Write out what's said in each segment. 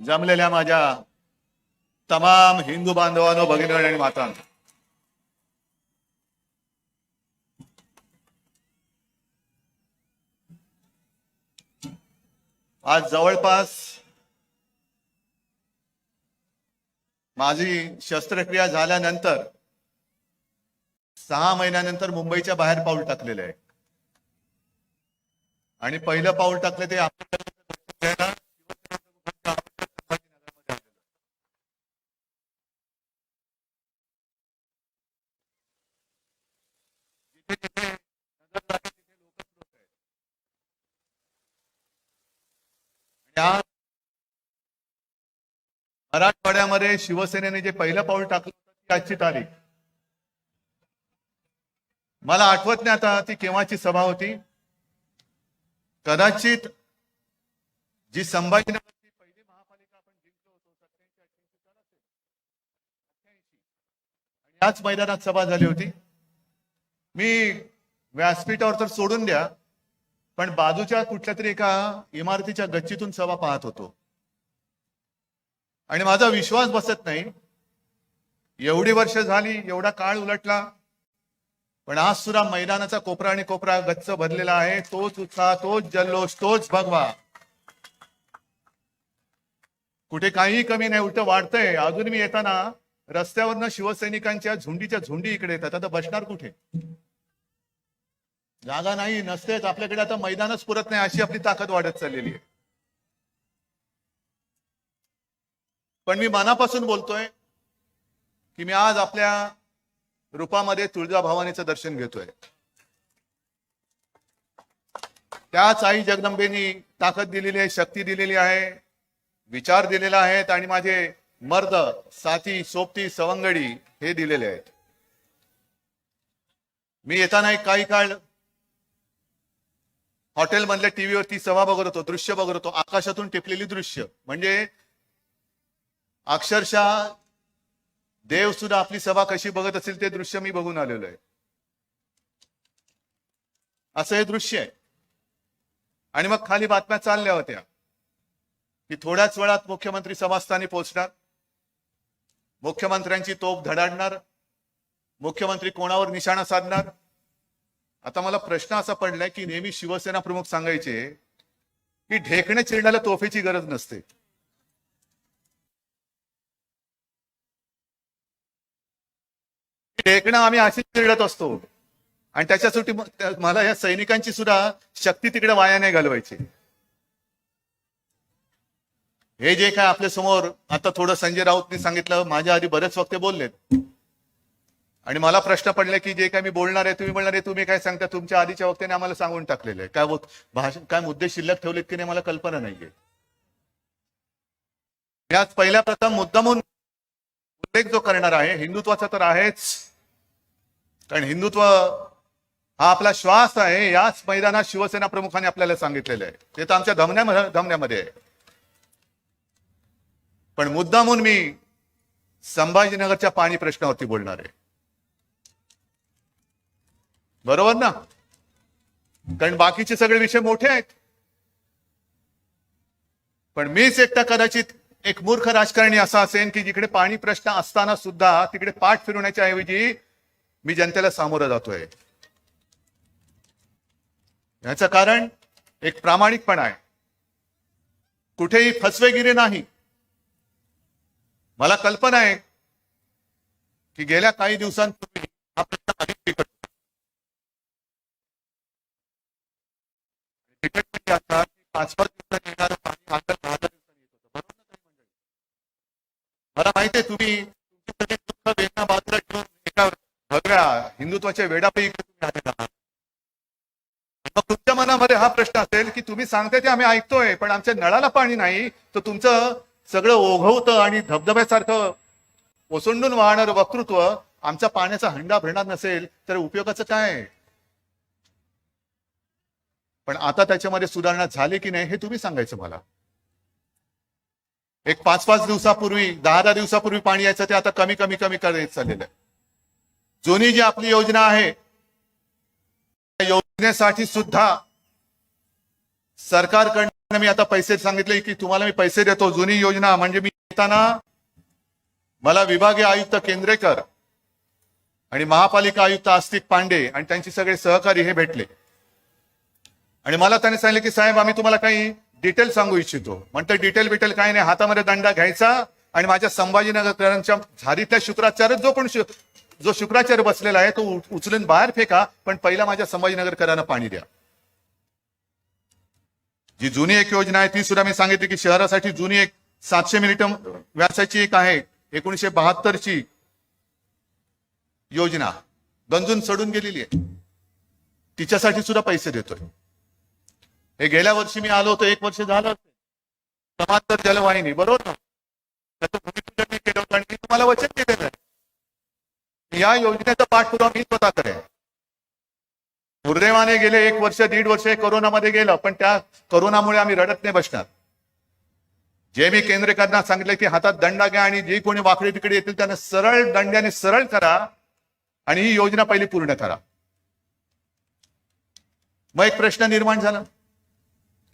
जमलेल्या माझ्या तमाम हिंदू बांधवांनो, भगिनी आणि मातांनो, आज जवळपास माझी शस्त्रक्रिया झाल्यानंतर 6 महिन्यानंतर मुंबईच्या बाहेर पाऊल टाकलेलं आहे. आणि पहिलं पाऊल टाकलं ते मराठवाड्यामध्ये शिवसेनेने जे पहिलं पाऊल टाकलं ती आजची तारीख. मला आठवत नाही आता ती केव्हाची सभा होती. कदाचित जी संभाजीनगरची पहिली महापालिका आपण जिंकलो होतो 87-88 याच मैदानात सभा झाली होती. मी व्यासपीठावर तर सोडून द्या, पण बाजूच्या कुठल्या तरी एका इमारतीच्या गच्चीतून सभा पाहत होतो आणि माझा विश्वास बसत नाही. एवढी वर्ष झाली, एवढा काळ उलटला, पण आज सुद्धा मैदानाचा कोपरा आणि कोपरा गच्च भरलेला आहे. तोच उत्साह, तोच जल्लोष, तोच भगवा. कुठे काहीही कमी नाही, उलट वाढतंय. अजून मी येताना रस्त्यावरनं शिवसैनिकांच्या झुंडीच्या झुंडी इकडे येतात. आता बसणार कुठे? जागा नाही, नसतेच आपल्याकडे. आता मैदानच पुरत नाही, अशी आपली ताकद वाढत चाललेली आहे. पण मी मनापासून बोलतोय की मी आज आपल्या रूपामध्ये तुळजाभवानीचं दर्शन घेतोय. त्याच आई जगदंबेनी ताकद दिलेली आहे, शक्ती दिलेली आहे, विचार दिलेला आहेत आणि माझे मर्द साथी, सोबती, सवंगडी हे दिलेले आहेत. मी येताना एक काही काळ हॉटेलमधल्या टीव्हीवरती सभा बघत होतो, दृश्य बघत होतो. आकाशातून टिपलेली दृश्य, म्हणजे अक्षरशः देव सुद्धा आपली सभा कशी बघत असेल ते दृश्य मी बघून आलेलो आहे. असं हे दृश्य आहे. आणि मग खाली बातम्या चालल्या होत्या की थोड्याच वेळात मुख्यमंत्री सभास्थानी पोहोचणार, मुख्यमंत्र्यांची तोफ धडाडणार, मुख्यमंत्री कोणावर निशाणा साधणार. आता मला प्रश्न असा पडलाय की नेहमी शिवसेना प्रमुख सांगायचे की ढेकणे चिरण्याला तोफेची गरज नसते. ढेकणं आम्ही अशी चिरडत असतो आणि त्याच्यासाठी मला या सैनिकांची सुद्धा शक्ती तिकडे वाया नाही घालवायची. हे जे काय आपल्या समोर आता थोडं संजय राऊतनी सांगितलं, माझ्या आधी बरेच वक्ते बोललेत आणि मला प्रश्न पडले की जे काय मी बोलणार आहे, तुम्ही बोलणार आहे, तुम्ही काय सांगता? तुमच्या आधीच्या वक्त्याने आम्हाला सांगून टाकलेलं आहे. काय भाषण, काय मुद्दे शिल्लक ठेवलेत की नाही मला कल्पना नाहीये. याच पहिल्या प्रथम मुद्दामून उल्लेख जो करणार आहे हिंदुत्वाचा तर आहेच, कारण हिंदुत्व हा आपला श्वास आहे. याच मैदानात शिवसेना प्रमुखांनी आपल्याला सांगितलेलं आहे, ते तर आमच्या धमन्यामध्ये आहे. पण मुद्दामून मी संभाजीनगरच्या पाणी प्रश्नावरती बोलणार आहे. बरोबर ना? कारण बाकीचे सगळे विषय मोठे आहेत. पण मीच एकटा कदाचित एक मूर्ख राजकारणी असा असेल की जिकडे पाणी प्रश्न असताना सुद्धा तिकडे पाठ फिरवण्याच्या ऐवजी मी जनतेला सामोरं जातोय. याचं कारण एक प्रामाणिकपणा आहे, कुठेही फसवेगिरी नाही. मला कल्पना आहे की गेल्या काही दिवसांपूर्वी हा प्रश्न अधिक बिकट होता. 5-5 दिवसात येणारं पाणी आता 10 दिवसांनी येत होतं. बरोबर ना मंडळी? मला माहिती आहे तुम्ही तुमची दुःख वेदना बाजूला ठेवून एका भगव्या हिंदुत्वाच्या वेडापैकी तुम्ही आलेला आहात. मग तुमच्या मनामध्ये हा प्रश्न असेल की तुम्ही सांगताय ते आम्ही ऐकतोय, पण आमच्या नळाला पाणी नाही, तर तुमचं सगळं ओघवतं आणि धबधब्यासारखं ओसंडून वाहणारं वक्तृत्व आमचा पाण्याचा हंडा भरणार नसेल तर उपयोगाचं काय? पण आता त्याच्यामध्ये सुधारणा झाली की नाही हे तुम्ही सांगायचं मला. एक 5-5 दिवसापूर्वी, 10-10 दिवसापूर्वी पाणी यायचं ते आता कमी कमी कमी करत चाललेलं आहे. जुनी जी आपली योजना आहे त्या योजनेसाठी सुद्धा सरकारकडून मी आता पैसे सांगितले की तुम्हाला मी पैसे देतो, जुनी योजना म्हणजे मी येताना मला विभागीय आयुक्त केंद्रेकर आणि महापालिका आयुक्त आस्तिक पांडे आणि त्यांचे सगळे सहकारी हे भेटले आणि मला त्यांनी सांगितले की साहेब आम्ही तुम्हाला काही डिटेल सांगू इच्छितो. म्हणते डिटेल काही नाही, हातामध्ये दंडा घ्यायचा आणि माझ्या संभाजीनगरकरांच्या झारीतल्या शुक्राचार्य जो शुक्राचार्य बसलेला आहे तो उचलून बाहेर फेका, पण पहिला माझ्या संभाजीनगरकरांना पाणी द्या. जी जुनी एक योजना आहे ती सुद्धा मी सांगितली की शहरासाठी जुनी एक 700 मिली व्यासाची एक आहे 1972 ची योजना गंजून सडून गेलेली आहे, तिच्यासाठी सुद्धा पैसे देतोय. हे गेल्या वर्षी मी आलो होतो, 1 वर्ष झालं समांतर जलवाहिनी, बरोबर ना, त्याचं भूमिपूजन मी केलं होतं आणि मी तुम्हाला वचन दिलेलं आहे या योजनेचा पाठपुरावा मी स्वतः करेन. दुर्दैवाने गेले 1 वर्ष 1.5 वर्ष कोरोनामध्ये गेलं, पण त्या कोरोनामुळे आम्ही रडत नाही बसणार. जे मी केंद्रेकरांना सांगितलं की हातात दंडा घ्या आणि जे कोणी वाकडे तिकडे येतील त्यांना सरळ दंड्याने सरळ करा आणि ही योजना पहिली पूर्ण करा. मग एक प्रश्न निर्माण झाला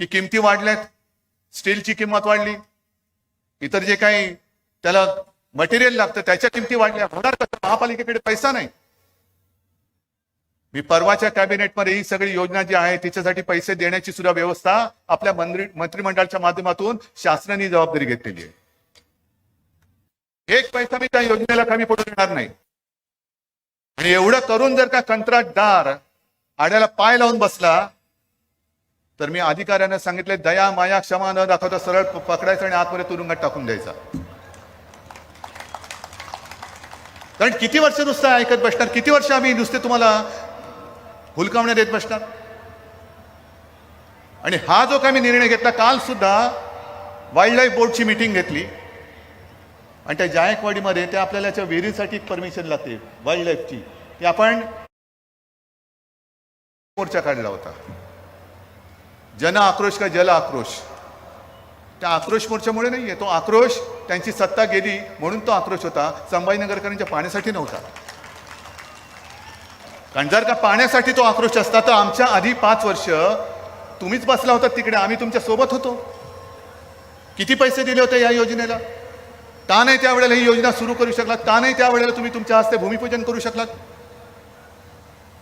की किमती वाढल्यात, स्टीलची किंमत वाढली, इतर जे काही त्याला मटेरियल लागतं त्याच्या किमती वाढल्या, होणार कसं, महापालिकेकडे पैसा नाही. मी परवाच्या कॅबिनेटमध्ये ही सगळी योजना जी आहे तिच्यासाठी पैसे देण्याची सुद्धा व्यवस्था आपल्या मंत्रिमंडळाच्या माध्यमातून शासनाने जबाबदारी घेतलेली आहे. 1 पैसा मी त्या योजनेला कमी पडू देणार नाही. आणि एवढं करून जर का कंत्राटदार आड्याला पाय लावून बसला तर मी अधिकाऱ्यांना सांगितले दया माया क्षमा न दाखवता सरळ पकडायचं आणि आतमध्ये तुरुंगात टाकून द्यायचा. कारण किती वर्ष नुसतं ऐकत बसणार, किती वर्ष आम्ही नुसते तुम्हाला हुलकावण्या देत बसणार. आणि हा जो काही मी निर्णय घेतला, काल सुद्धा वाईल्ड लाईफ बोर्डची मीटिंग घेतली आणि त्या जायकवाडीमध्ये त्या आपल्याला त्याच्या विहिरीसाठी परमिशन लागते वाईल्ड लाईफची, ती आपण मोर्चा काढला होता, जन आक्रोश का जल आक्रोश. त्या आक्रोश मोर्चामुळे नाहीये, तो आक्रोश त्यांची सत्ता गेली म्हणून तो आक्रोश होता, संभाजीनगरकरांच्या पाण्यासाठी नव्हता. कारण जर का पाण्यासाठी तो आक्रोश असता तर आमच्या आधी 5 वर्ष तुम्हीच बसला होता तिकडे, आम्ही तुमच्या सोबत होतो. किती पैसे दिले होते या योजनेला, का नाही त्यावेळेला ही योजना सुरू करू शकलात, का नाही त्यावेळेला तुम्ही तुमच्या हस्ते भूमिपूजन करू शकलात.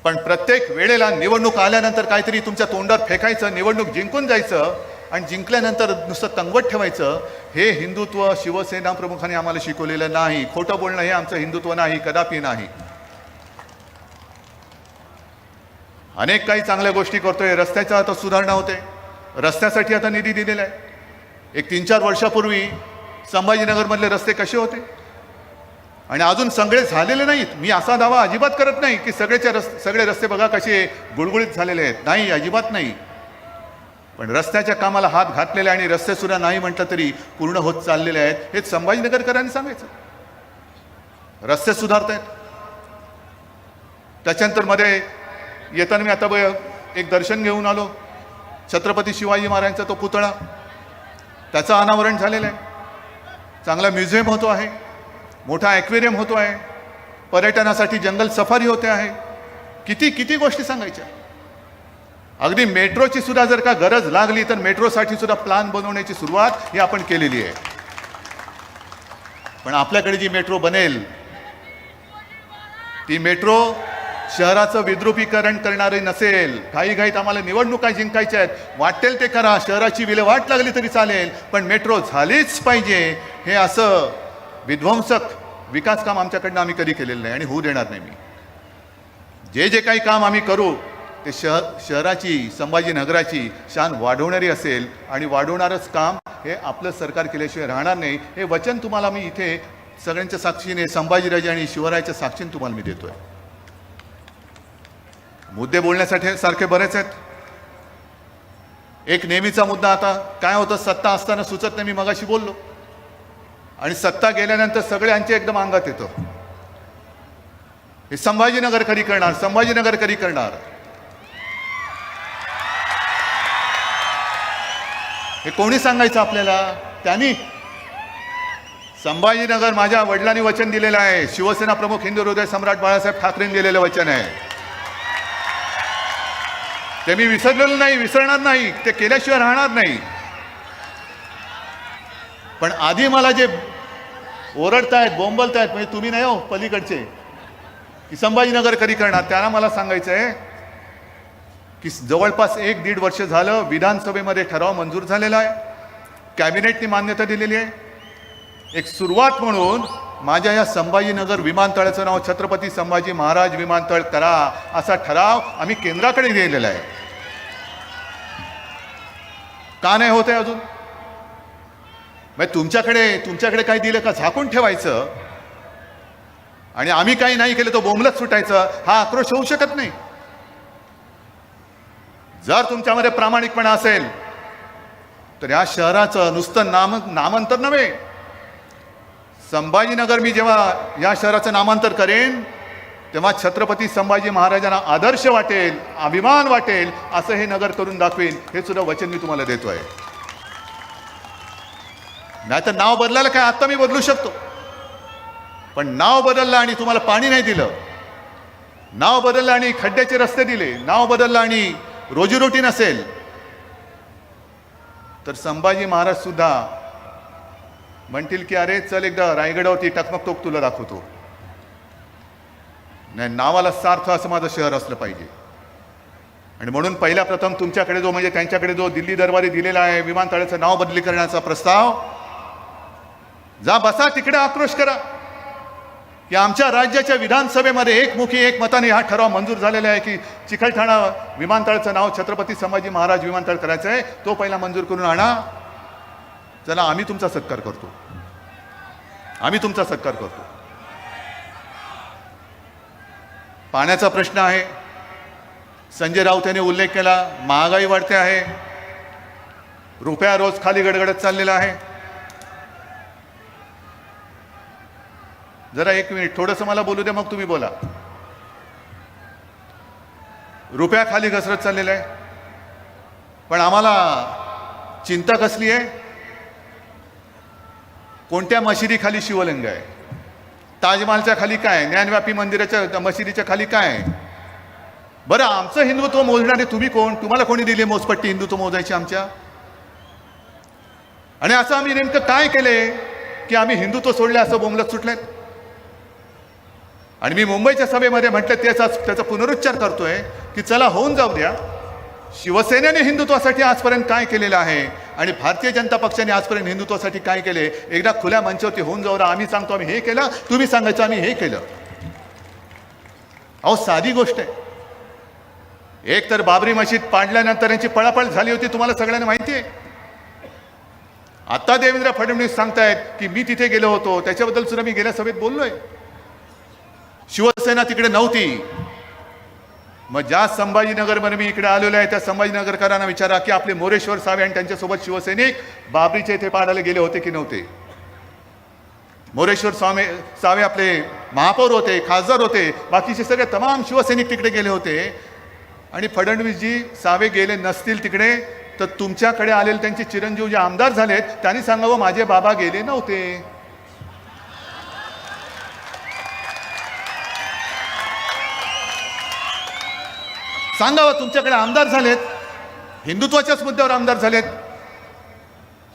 पण प्रत्येक वेळेला निवडणूक आल्यानंतर काहीतरी तुमच्या तोंडात फेकायचं, निवडणूक जिंकून जायचं आणि जिंकल्यानंतर नुसतं तंगवट ठेवायचं. हे हिंदुत्व शिवसेना प्रमुखांनी आम्हाला शिकवलेलं नाही. खोटं बोलणं हे आमचं हिंदुत्व नाही, कदापि नाही. अनेक काही चांगल्या गोष्टी करतोय, रस्त्याच्या आता सुधारणा होते, रस्त्यासाठी आता निधी दिलेला आहे. एक 3-4 वर्षापूर्वी संभाजीनगरमधले रस्ते कसे होते आणि अजून सगळे झालेले नाहीत. मी असा दावा अजिबात करत नाही की सगळे रस्ते बघा कसे गुळगुळीत झालेले आहेत, नाही, अजिबात नाही. पण रस्त्याच्या कामाला हात घातलेले आणि रस्ते सुद्धा नाही म्हटलं तरी पूर्ण होत चाललेले आहेत, हे संभाजीनगरकरांनी सांगायचं. रस्ते सुधारत आहेत. त्याच्यानंतर मध्ये येताना मी आता एक दर्शन घेऊन आलो, छत्रपती शिवाजी महाराजांचा तो पुतळा, त्याचं अनावरण झालेलं आहे. चांगला म्युझियम होतो आहे, मोठा ॲक्वेरियम होतो आहे, पर्यटनासाठी जंगल सफारी होते आहे. किती किती गोष्टी सांगायच्या. अगदी मेट्रोची सुद्धा जर का गरज लागली तर मेट्रोसाठी सुद्धा प्लॅन बनवण्याची सुरुवात ही आपण केलेली आहे. पण आपल्याकडे जी मेट्रो बनेल ती मेट्रो शहराचं विद्रुपीकरण करणारी नसेल. घाईघाईत आम्हाला निवडणुका जिंकायच्या आहेत, वाटेल ते करा, शहराची विल्हेवाट लागली तरी चालेल, पण मेट्रो झालीच पाहिजे. हे असं विध्वंसक विकास काम आमच्याकडनं आम्ही कधी केलेलं नाही आणि होऊ देणार नाही. मी जे काही काम आम्ही करू ते शहराची संभाजीनगराची शान वाढवणारी असेल आणि वाढवणारच काम हे आपलं सरकार केल्याशिवाय राहणार नाही. हे वचन तुम्हाला मी इथे सगळ्यांच्या साक्षीने, संभाजीराजे आणि शिवरायाच्या साक्षीने तुम्हाला मी देतोय. मुद्दे बोलण्यासाठी सारखे बरेच आहेत. एक नेहमीचा मुद्दा आता काय होतं, सत्ता असताना सुचत नाही, मी मगाशी बोललो, आणि सत्ता गेल्यानंतर सगळ्यांचे एकदम अंगात येतं, हे संभाजीनगर कधी करणार, संभाजीनगर कधी करणार. हे कोणी सांगायचं आपल्याला? त्यांनी. संभाजीनगर माझ्या वडिलांनी वचन दिलेलं आहे, शिवसेना प्रमुख हिंदू हृदय सम्राट बाळासाहेब ठाकरेंनी दिलेलं वचन आहे. ते मी विसरलेलं नाही, विसरणार नाही, ते केल्याशिवाय राहणार नाही. पण आधी मला जे ओरडतायत बोंबलतायत म्हणजे तुम्ही नाही हो पलीकडचे की संभाजीनगर कधी करणार, त्यांना मला सांगायचं आहे की जवळपास 1-1.5 वर्ष झालं विधानसभेमध्ये ठराव मंजूर झालेला आहे, कॅबिनेटने मान्यता दिलेली आहे. एक सुरुवात म्हणून माझ्या या संभाजीनगर विमानतळाचं नाव छत्रपती संभाजी महाराज विमानतळ करा असा ठराव आम्ही केंद्राकडे दिलेला आहे. का नाही होत आहे अजून? म्हणजे तुमच्याकडे काही दिलं का झाकून ठेवायचं आणि आम्ही काही नाही केलं तो बोंबलत सुटायचं, हा आक्रोश होऊ शकत नाही. जर तुमच्यामध्ये प्रामाणिकपणा असेल तर या शहराचं नुसतं नामांतर नव्हे, संभाजीनगर मी जेव्हा या शहराचं नामांतर करेन तेव्हा छत्रपती संभाजी महाराजांना आदर्श वाटेल, अभिमान वाटेल असं हे नगर करून दाखवेन, हे सुद्धा वचन मी तुम्हाला देतोय. नाही तर नाव बदलायला काय आता मी बदलू शकतो, पण नाव बदललं आणि तुम्हाला पाणी नाही दिलं, नाव बदललं आणि खड्ड्याचे रस्ते दिले, नाव बदललं आणि रोजीरोटी नसेल, तर संभाजी महाराज सुद्धा म्हणतील की अरे चल एकदा रायगडावरती टकमक तोक तुला दाखवतो. नाही, नावाला सार्थ असं माझं शहर असलं पाहिजे. आणि म्हणून पहिल्या प्रथम तुमच्याकडे जो म्हणजे त्यांच्याकडे जो दिल्ली दरबारी दिलेला आहे विमानतळाचं नाव बदली करण्याचा प्रस्ताव, जा बसा तिकडे आक्रोश करा की आमच्या राज्याच्या विधानसभेमध्ये एकमुखी एक मताने हा ठराव मंजूर झालेला आहे की चिकलठाणा विमानतळाचं नाव छत्रपती संभाजी महाराज विमानतळ करायचं आहे, तो पहिला मंजूर करून आणा. चला आम्ही तुमचा सत्कार करतो, आम्ही तुमचा सत्कार करतो. पाण्याचा प्रश्न आहे, संजय राऊत यांनी उल्लेख केला, महागाई वाढते आहे, रुपया रोज खाली गडगडत चाललेला आहे. जरा एक मिनिट थोडंसं मला बोलू दे, मग तुम्ही बोला. रुपया खाली घसरत चाललेला आहे, पण आम्हाला चिंता कसली आहे? कोणत्या मशिदीखाली शिवलिंग आहे? ताजमहालच्या खाली काय? ज्ञानव्यापी मंदिराच्या मशिदीच्या खाली काय? बरं, आमचं हिंदुत्व मोजणारे तुम्ही कोण? तुम्हाला कोणी दिली मोजपट्टी हिंदुत्व मोजायची आमच्या? आणि असं आम्ही नेमकं काय केले की आम्ही हिंदुत्व सोडले असं बोंबलत सुटलेत? आणि मी मुंबईच्या सभेमध्ये म्हटलं त्याचा पुनरुच्चार करतोय की चला होऊन जाऊ द्या. शिवसेनेने हिंदुत्वासाठी आजपर्यंत काय केलेलं आहे आणि भारतीय जनता पक्षाने आजपर्यंत हिंदुत्वासाठी काय केले, एकदा खुल्या मंचावरती होऊन जाऊ. आम्ही सांगतो आम्ही हे केलं, तुम्ही सांगायचं आम्ही हे केलं. अहो साधी गोष्ट आहे. एक तर बाबरी मशीद पाडल्यानंतर यांची पळापळ झाली होती, तुम्हाला सगळ्यांना माहिती आहे. आता देवेंद्र फडणवीस सांगतायत की मी तिथे गेलो होतो, त्याच्याबद्दल सुद्धा मी गेल्या सभेत बोललोय. शिवसेना तिकडे नव्हती. मग ज्या संभाजीनगरमध्ये मी इकडे आलेलो आहे त्या संभाजीनगरकरांना विचारा की आपले मोरेश्वर सावे आणि त्यांच्यासोबत शिवसैनिक बाबरीचे इथे पाडायला गेले होते की नव्हते? मोरेश्वर सावे आपले महापौर होते, खासदार होते, बाकीचे सगळे तमाम शिवसैनिक तिकडे गेले होते. आणि फडणवीसजी सावे गेले नसतील तिकडे तर तुमच्याकडे आलेले त्यांचे चिरंजीव जे आमदार झालेत त्यांनी सांगावं माझे बाबा गेले नव्हते. सांगावं तुमच्याकडे आमदार झालेत, हिंदुत्वाच्याच मुद्द्यावर आमदार झालेत.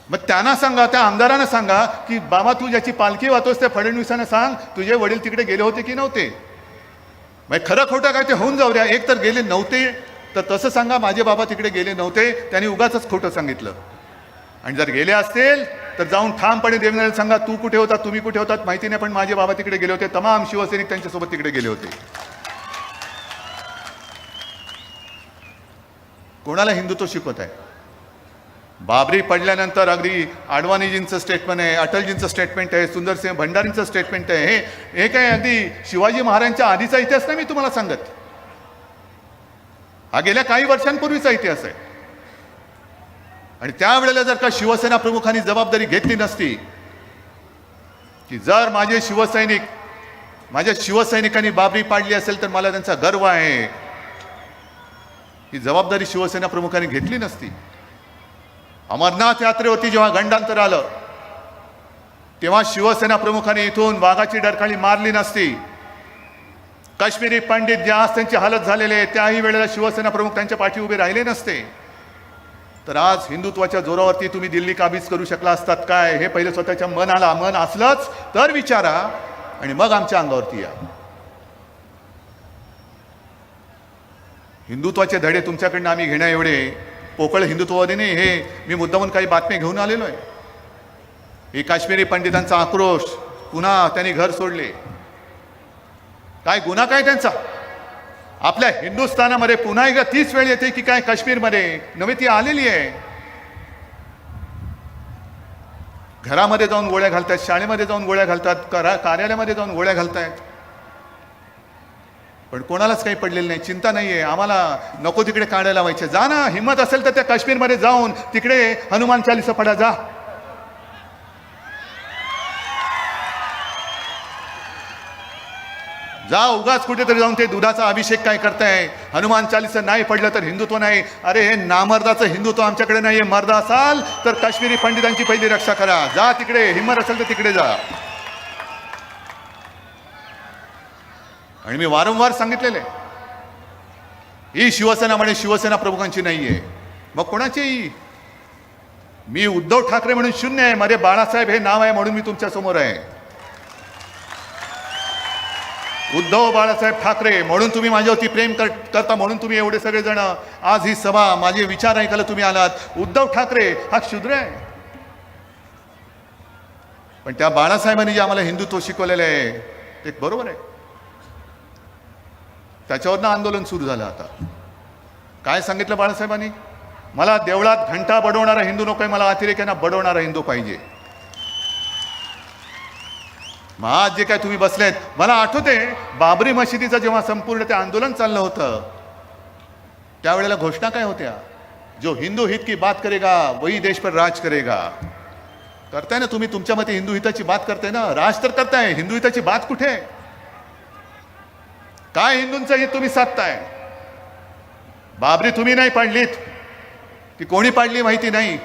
मग त्यांना सांगा, त्या आमदारांना सांगा की बाबा तू ज्याची पालखी वाहतोस त्या फडणवीसांना सांग तुझे वडील तिकडे गेले होते की नव्हते. मग खरं खोटं काय ते होऊन जाऊ द्या. एक तर गेले नव्हते तर तसं सांगा माझे बाबा तिकडे गेले नव्हते, त्यांनी उगाच खोटं सांगितलं. आणि जर गेले असतील तर जाऊन ठामपणे देवेंद्रला सांगा तू कुठे होता, तुम्ही कुठे होतात माहिती नाही, पण माझे बाबा तिकडे गेले होते, तमाम शिवसैनिक त्यांच्यासोबत तिकडे गेले होते. कोणाला हिंदुत्व शिकवत आहे? बाबरी पडल्यानंतर अगदी आडवाणीजींचं स्टेटमेंट आहे, अटलजींचं स्टेटमेंट आहे, सुंदरसिंह भंडारींचं स्टेटमेंट आहे. हे काय अगदी शिवाजी महाराजांच्या आधीचा इतिहास नाही मी तुम्हाला सांगत, हा गेल्या काही वर्षांपूर्वीचा इतिहास आहे. आणि त्यावेळेला जर का शिवसेना प्रमुखांनी जबाबदारी घेतली नसती की जर माझ्या शिवसैनिकांनी बाबरी पाडली असेल तर मला त्यांचा गर्व आहे, ही जबाबदारी शिवसेना प्रमुखांनी घेतली नसती. अमरनाथ यात्रेवरती जेव्हा गंडांतर आलं तेव्हा शिवसेना प्रमुखांनी इथून वाघाची डरकाळी मारली नसती. काश्मीरी पंडित ज्या आज त्यांची हालत झालेली आहे त्याही वेळेला शिवसेना प्रमुख त्यांच्या पाठी उभे राहिले नसते. तर आज हिंदुत्वाच्या जोरावरती तुम्ही दिल्ली काबीज करू शकला असतात काय, हे पहिले स्वतःच्या मनाला मन असलंच तर विचारा आणि मग आमच्या अंगावरती या. हिंदुत्वाचे धडे तुमच्याकडनं आम्ही घेण्या एवढे पोकळ हिंदुत्ववादी नाही. हे मी मुद्दामून काही बातम्या घेऊन आलेलो आहे. हे काश्मीरी पंडितांचा आक्रोश, पुन्हा त्यांनी घर सोडले, काय गुन्हा काय त्यांचा? आपल्या हिंदुस्थानामध्ये पुन्हा एकदा तीच वेळ येते की काय काश्मीरमध्ये नव्हे, ती आलेली आहे. घरामध्ये जाऊन गोळ्या घालतायत, शाळेमध्ये जाऊन गोळ्या घालतात, कार्यालयामध्ये जाऊन गोळ्या घालतायत, पण कोणालाच काही पडलेलं नाही, चिंता नाहीये. आम्हाला नको तिकडे काढायला व्हायचे. जा ना, हिंमत असेल तर त्या काश्मीरमध्ये जाऊन तिकडे हनुमान चालीसा पडा, जा. जा, उगाच कुठेतरी जाऊन ते दुधाचा अभिषेक काय करताय. हनुमान चालीसा नाही पडलं तर हिंदुत्व नाही. अरे हे नामर्दाचं हिंदुत्व आमच्याकडे नाहीये. मर्द असाल तर काश्मीरी पंडितांची पहिली रक्षा करा. जा तिकडे, हिंमत असेल तर तिकडे जा. आणि मी वारंवार सांगितलेले, ही शिवसेना म्हणे शिवसेना प्रमुखांची नाहीये, मग कोणाची? मी उद्धव ठाकरे म्हणून शून्य आहे, माझे बाळासाहेब हे नाव आहे म्हणून मी तुमच्या समोर आहे. उद्धव बाळासाहेब ठाकरे म्हणून तुम्ही माझ्यावरती प्रेम करता, म्हणून तुम्ही एवढे सगळे जण आज ही सभा माझे विचार ऐकायला तुम्ही आलात. उद्धव ठाकरे हा शूद्र आहे, पण त्या बाळासाहेबांनी जे आम्हाला हिंदुत्व शिकवलेलं आहे ते बरोबर आहे. त्याच्यावरनं आंदोलन सुरू झालं. आता काय सांगितलं बाळासाहेबांनी? मला देवळात घंटा बडवणारा हिंदू नकोय, मला अतिरेक्यांना बडवणारा हिंदू पाहिजे. मग आज जे काय तुम्ही बसलेत, मला आठवते बाबरी मशिदीचं जेव्हा संपूर्ण ते आंदोलन चाललं होतं त्यावेळेला घोषणा काय होत्या? जो हिंदू हित की बात करेगा वही देश पर राज करेगा. करताय ना तुम्ही, तुमच्या मते हिंदू हिताची बात करताय ना, राज तर करताय, हिंदू हिताची बात कुठे? काय हिंदूंचं हित तुम्ही साधताय? बाबरी तुम्ही नाही पाडलीत, की कोणी पाडली माहिती नाही.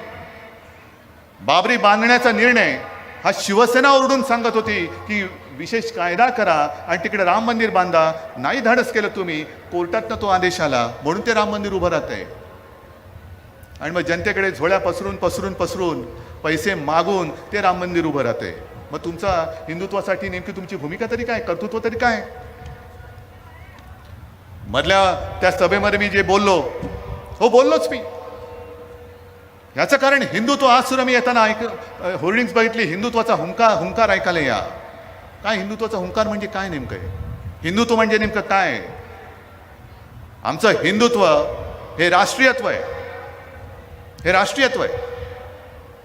बाबरी बांधण्याचा निर्णय हा शिवसेना ओरडून सांगत होती की विशेष कायदा करा आणि तिकडे राम मंदिर बांधा. नाही धाडस केलं तुम्ही, कोर्टातनं तो आदेश आला म्हणून ते राम मंदिर उभं राहतंय. आणि मग जनतेकडे झोळ्या पसरून पसरून पसरून पैसे मागून ते राम मंदिर उभं राहतंय. मग तुमचा हिंदुत्वासाठी नेमकी तुमची भूमिका तरी काय, कर्तृत्व तरी काय? मधल्या त्या सभेमध्ये मी जे बोललो, हो बोललोच मी. याचं कारण हिंदुत्व. आज सुद्धा मी येताना होर्डिंग्स बघितली, हिंदुत्वाचा हुंकार ऐकायला या. काय हिंदुत्वाचा हुंकार म्हणजे काय नेमकं आहे? हिंदुत्व म्हणजे नेमकं काय? आमचं हिंदुत्व हे राष्ट्रीयत्व आहे, हे राष्ट्रीयत्व आहे.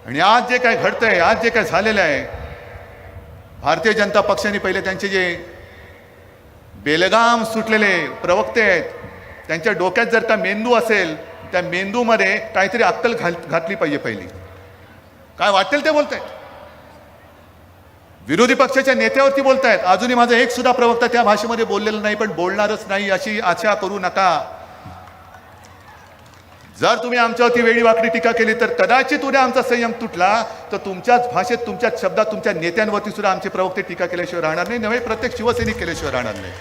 आणि आज जे काय घडतंय, आज जे काय झालेलं आहे, भारतीय जनता पक्षाने पहिले त्यांचे जे बेलगाम सुटलेले प्रवक्ते आहेत त्यांच्या डोक्यात जर का मेंदू असेल, त्या मेंदूमध्ये काहीतरी अक्कल घातली पाहिजे पहिली. काय वाटेल ते बोलतायत, विरोधी पक्षाच्या नेत्यावरती बोलतायत. अजूनही माझा एक सुद्धा प्रवक्ता त्या भाषेमध्ये बोललेला नाही, पण बोलणारच नाही अशी आशा करू नका. जर तुम्ही आमच्यावरती वेळी वाकडी टीका केली तर कदाचित उद्या आमचा संयम तुटला तर तुमच्याच भाषेत, तुमच्याच शब्दात तुमच्या नेत्यांवरती सुद्धा आमचे प्रवक्ते टीका केल्याशिवाय राहणार नाही, नव्हे प्रत्येक शिवसैनिक केल्याशिवाय राहणार नाही.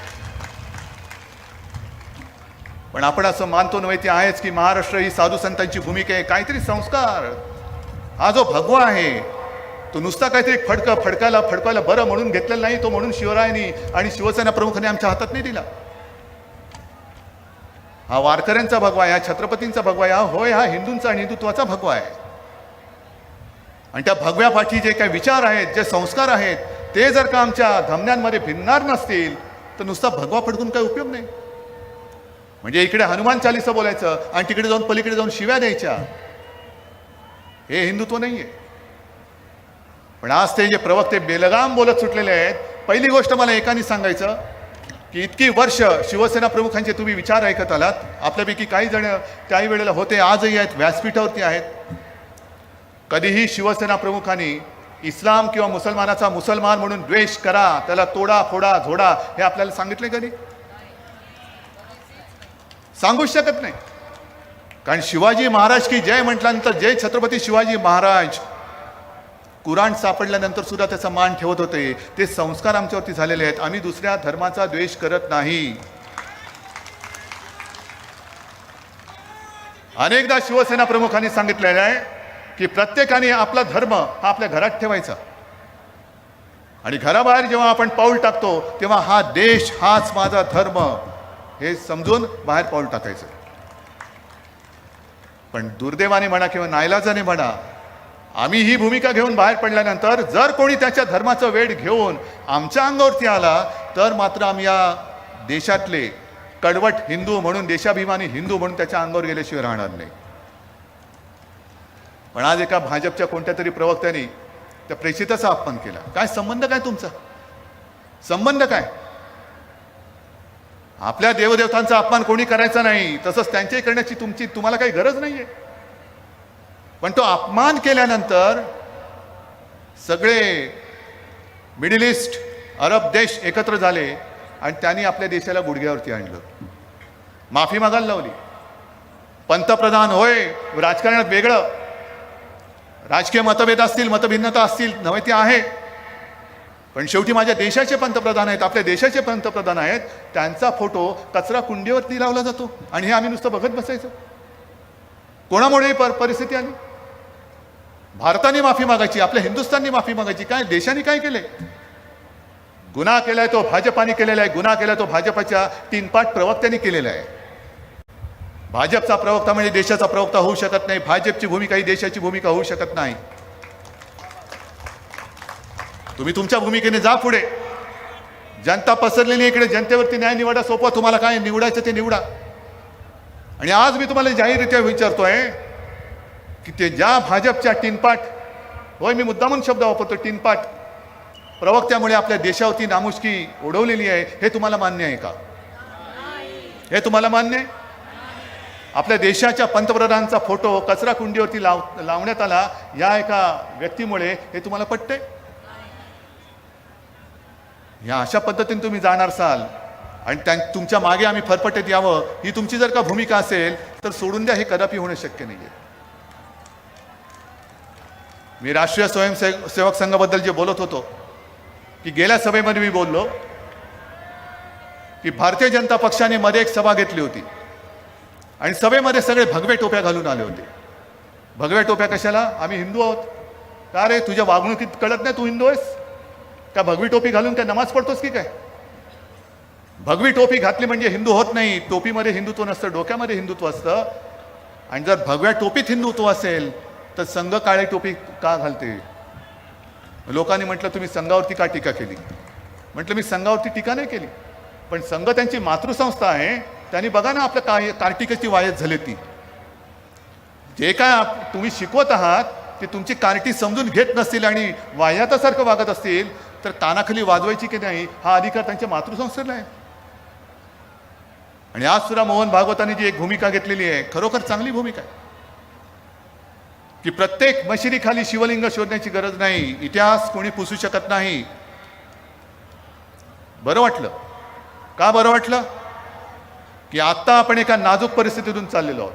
पण आपण असं मानतो नव्हे ते आहेच की महाराष्ट्र ही साधू संतांची भूमिका आहे. काहीतरी संस्कार, हा जो भगवा आहे तो नुसता काहीतरी फडकायला बरं म्हणून घेतलेला नाही, तो म्हणून शिवरायांनी आणि शिवसेना प्रमुखांनी आमच्या हातात नाही दिला. हा वारकऱ्यांचा भगवा आहे, हा छत्रपतींचा भगवा आहे, हा होय हा हिंदूंचा आणि हिंदुत्वाचा भगवा आहे. आणि त्या भगव्यापाठी जे काही विचार आहेत, जे संस्कार आहेत, ते जर का आमच्या धमन्यांमध्ये भिनणार नसतील तर नुसता भगवा फडकून काही उपयोग नाही. म्हणजे इकडे हनुमान चालीसा बोलायचं आणि तिकडे जाऊन पलीकडे जाऊन शिव्या द्यायच्या, हे हिंदुत्व नाहीये. पण आज ते जे प्रवक्ते बेलगाम बोलत सुटलेले आहेत, पहिली गोष्ट मला एकाने सांगायचं की इतकी वर्ष शिवसेना प्रमुखांचे तुम्ही विचार ऐकत आलात. आपल्यापैकी काही जण काही वेळेला होते, आजही आहेत, व्यासपीठावरती आहेत. कधीही शिवसेना प्रमुखांनी इस्लाम किंवा मुसलमानाचा मुसलमान म्हणून द्वेष करा, त्याला तोडा फोडा झोडा, हे आपल्याला सांगितले कधी? सांगूच शकत नाही. कारण शिवाजी महाराज की जय म्हटल्यानंतर जय छत्रपती शिवाजी महाराज, कुराण सापडल्यानंतर सुद्धा त्याचा मान ठेवत होते. ते संस्कार आमच्यावरती झालेले आहेत. आम्ही दुसऱ्या धर्माचा द्वेष करत नाही. अनेकदा शिवसेना प्रमुखांनी सांगितलेलं आहे की प्रत्येकाने आपला धर्म हा आपल्या घरात ठेवायचा आणि घराबाहेर जेव्हा आपण पाऊल टाकतो तेव्हा हा देश हाच माझा धर्म हे समजून बाहेर पाऊल टाकायचं. पण दुर्दैवाने म्हणा किंवा नाईलाजाने म्हणा, आम्ही ही भूमिका घेऊन बाहेर पडल्यानंतर जर कोणी त्याच्या धर्माचं वेड घेऊन आमच्या अंगावरती आला तर मात्र आम्ही या देशातले कडवट हिंदू म्हणून, देशाभिमानी हिंदू म्हणून त्याच्या अंगावर गेल्याशिवाय राहणार नाही. पण आज एका भाजपच्या कोणत्या तरी प्रवक्त्याने त्या प्रेषिताचा अपमान केला. काय संबंध, काय तुमचा संबंध काय? आपल्या देवदेवतांचा अपमान कोणी करायचा नाही, तसंच त्यांच्याही करण्याची तुम्हाला काही गरज नाहीये. पण तो अपमान केल्यानंतर सगळे मिडल ईस्ट, अरब देश एकत्र झाले आणि त्यांनी आपल्या देशाला गुडघ्यावरती आणलं, माफी मागायला लावली. पंतप्रधान होय, राजकारणात वेगळं, राजकीय मतभेद असतील, मतभिन्नता असतील, नव्हे ते आहे, पण शेवटी माझ्या देशाचे पंतप्रधान आहेत, आपल्या देशाचे पंतप्रधान आहेत, त्यांचा फोटो कचरा कुंडीवरती लावला जातो आणि हे आम्ही नुसतं बघत बसायचं. कोणामुळे ही परिस्थिती आली? भारताने माफी मागायची, आपल्या हिंदुस्थानने माफी मागायची. काय देशाने काय केले? गुन्हा केलाय तो भाजपाने केलेला आहे, गुन्हा केलाय तो भाजपाच्या तीनपाट प्रवक्त्यांनी केलेला आहे. भाजपचा प्रवक्ता म्हणजे देशाचा प्रवक्ता होऊ शकत नाही, भाजपची भूमिका ही देशाची भूमिका होऊ शकत नाही. तुम्ही तुमच्या भूमिकेने जा पुढे. जनता पसरलेली इकडे, जनतेवरती न्याय निवडा सोपवा, तुम्हाला काय निवडायचं ते निवडा. आणि आज मी तुम्हाला जाहीररित्या विचारतोय की ते ज्या भाजपच्या टीनपाट, होय मी मुद्दामून शब्द वापरतो, टीनपाट प्रवक्त्यामुळे आपल्या देशावरती नामुष्की ओढवलेली आहे, हे तुम्हाला मान्य आहे का? हे तुम्हाला मान्य आहे? आपल्या देशाच्या पंतप्रधानांचा फोटो कचरा कुंडीवरती लावण्यात आला या एका व्यक्तीमुळे, हे तुम्हाला पटते? या अशा पद्धतीने तुम्ही जाणार असाल आणि तुमच्या मागे आम्ही फरफटत यावं, ही तुमची जर का भूमिका असेल तर सोडून द्या, हे कदापि होणं शक्य नाहीये. मी राष्ट्रीय स्वयंसेवक संघाबद्दल जे बोलत होतो की गेल्या सभेमध्ये मी बोललो की भारतीय जनता पक्षाने मध्ये एक सभा घेतली होती आणि सभेमध्ये सगळे भगवे टोप्या घालून आले होते. भगव्या टोप्या कशाला? आम्ही हिंदू आहोत. का रे, तुझ्या वागणुकीत कळत नाही तू हिंदू आहेस का? भगवी टोपी घालून काय नमाज पडतोस की काय? भगवी टोपी घातली म्हणजे हिंदू होत नाही. टोपीमध्ये हिंदुत्व नसतं, डोक्यामध्ये हिंदुत्व असतं. आणि जर भगव्या टोपीत हिंदुत्व असेल तर संघ काळी टोपी का घालते? लोकांनी म्हटलं तुम्ही संघावरती का टीका केली? म्हटलं मी संघावरती टीका नाही केली, पण संघ त्यांची मातृसंस्था आहे, त्यांनी बघा ना आपल्या कार्टिकाची वायत झाली. ती जे काय तुम्ही शिकवत आहात ते तुमची कार्टी समजून घेत नसतील आणि वाह्यातासारखं वागत असतील तर कानाखाली वाजवायची की नाही हा अधिकार त्यांच्या मातृसंस्थेला आहे. आणि आज सुद्धा मोहन भागवतांनी जी एक भूमिका घेतलेली आहे, खरोखर चांगली भूमिका आहे की प्रत्येक मशिदीखाली शिवलिंग शोधण्याची गरज नाही, इतिहास कोणी पुसू शकत नाही. बरं वाटलं का? बरं वाटलं की आता आपण एका नाजूक परिस्थितीतून चाललेलो आहोत.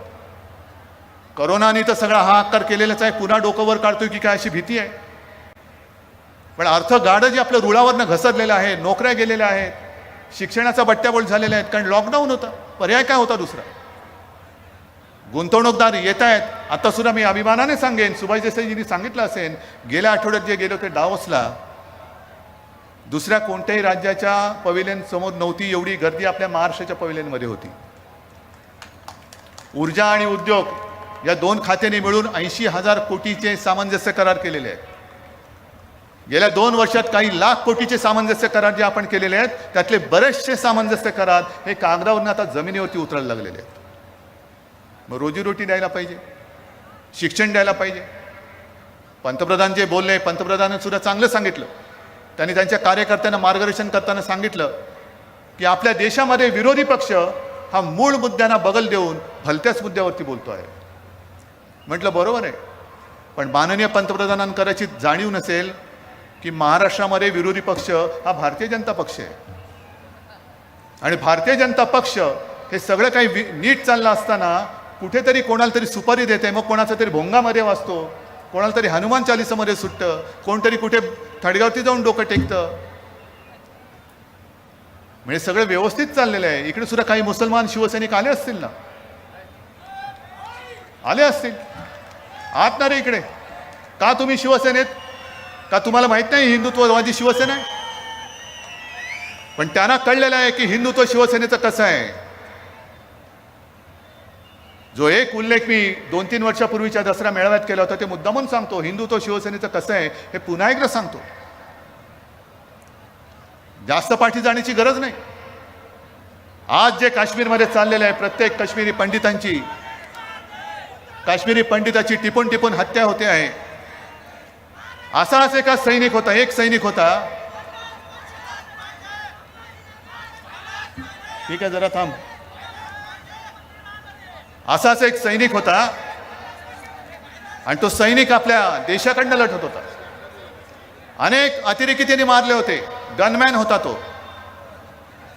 करोनाने तर सगळा हाहाकार केलेलाच आहे, पुन्हा डोकं वर काढतोय की काय अशी भीती आहे. पण अर्थगाडं जे आपलं रुळावरनं घसरलेलं आहे, नोकऱ्या गेलेल्या आहेत, शिक्षणाचा बट्ट्याबोळ झालेला आहेत, कारण लॉकडाऊन होता, पर्याय काय होता दुसरा? गुंतवणूकदार येत आहेत. आता सुद्धा मी अभिमानाने सांगेन, सुभाष देसाईजींनी सांगितलं असेल, गेल्या आठवड्यात जे गेले होते डावोसला, दुसऱ्या कोणत्याही राज्याच्या पवेलियन समोर नव्हती एवढी गर्दी आपल्या महाराष्ट्राच्या पवेलियनमध्ये होती. ऊर्जा आणि उद्योग या दोन खात्यांनी मिळून 80,000 कोटीचे सामंजस्य करार केलेले आहेत. गेल्या 2 वर्षात काही लाख कोटीचे सामंजस्य करार जे आपण केलेले आहेत, त्यातले बरेचसे सामंजस्य करार हे कागदावरून आता जमिनीवरती उतरायला लागलेले आहेत. मग रोजीरोटी द्यायला पाहिजे, शिक्षण द्यायला पाहिजे. पंतप्रधान जे बोलले, पंतप्रधानांनी सुद्धा चांगलं सांगितलं. त्यांनी त्यांच्या कार्यकर्त्यांना मार्गदर्शन करताना सांगितलं की आपल्या देशामध्ये विरोधी पक्ष हा मूळ मुद्द्यांना बगल देऊन भलत्याच मुद्द्यावरती बोलतो आहे. म्हटलं बरोबर आहे, पण माननीय पंतप्रधानांना करायची जाणीव नसेल की महाराष्ट्रामध्ये विरोधी पक्ष हा भारतीय जनता पक्ष आहे. आणि भारतीय जनता पक्ष हे सगळं काही नीट चाललं असताना कुठेतरी कोणाला तरी सुपारी देते, मग कोणाचा तरी भोंगामध्ये वाजतो, कोणाला तरी हनुमान चालिसामध्ये सुटतं, कोणतरी कुठे थडग्यावरती जाऊन डोकं टेकतं. म्हणजे सगळं व्यवस्थित चाललेलं आहे. इकडे सुद्धा काही मुसलमान शिवसैनिक आले असतील ना, आले असतील. आहात ना रे इकडे? का तुम्ही शिवसेनेत? का तुम्हाला माहित नाही हिंदुत्ववादी शिवसेना आहे? पण त्यांना कळलेलं आहे की हिंदुत्व शिवसेनेचं कसं आहे. जो एक उल्लेख मी 2-3 वर्षापूर्वीच्या दसरा मेळाव्यात केला होता ते मुद्दामून सांगतो. हिंदुत्व शिवसेनेचं कसं आहे हे पुन्हा एकदा सांगतो. जास्त पाठी जाण्याची गरज नाही. आज जे काश्मीरमध्ये चाललेलं आहे, प्रत्येक काश्मीरी पंडिताची टिपून टिपून हत्या होते आहे. असाच एक सैनिक होता. ठीक आहे, जरा थांब. असाच एक सैनिक होता आणि तो सैनिक आपल्या देशाकडनं लढत होता. अनेक अतिरेकी त्यांनी मारले होते. गनमॅन होता तो.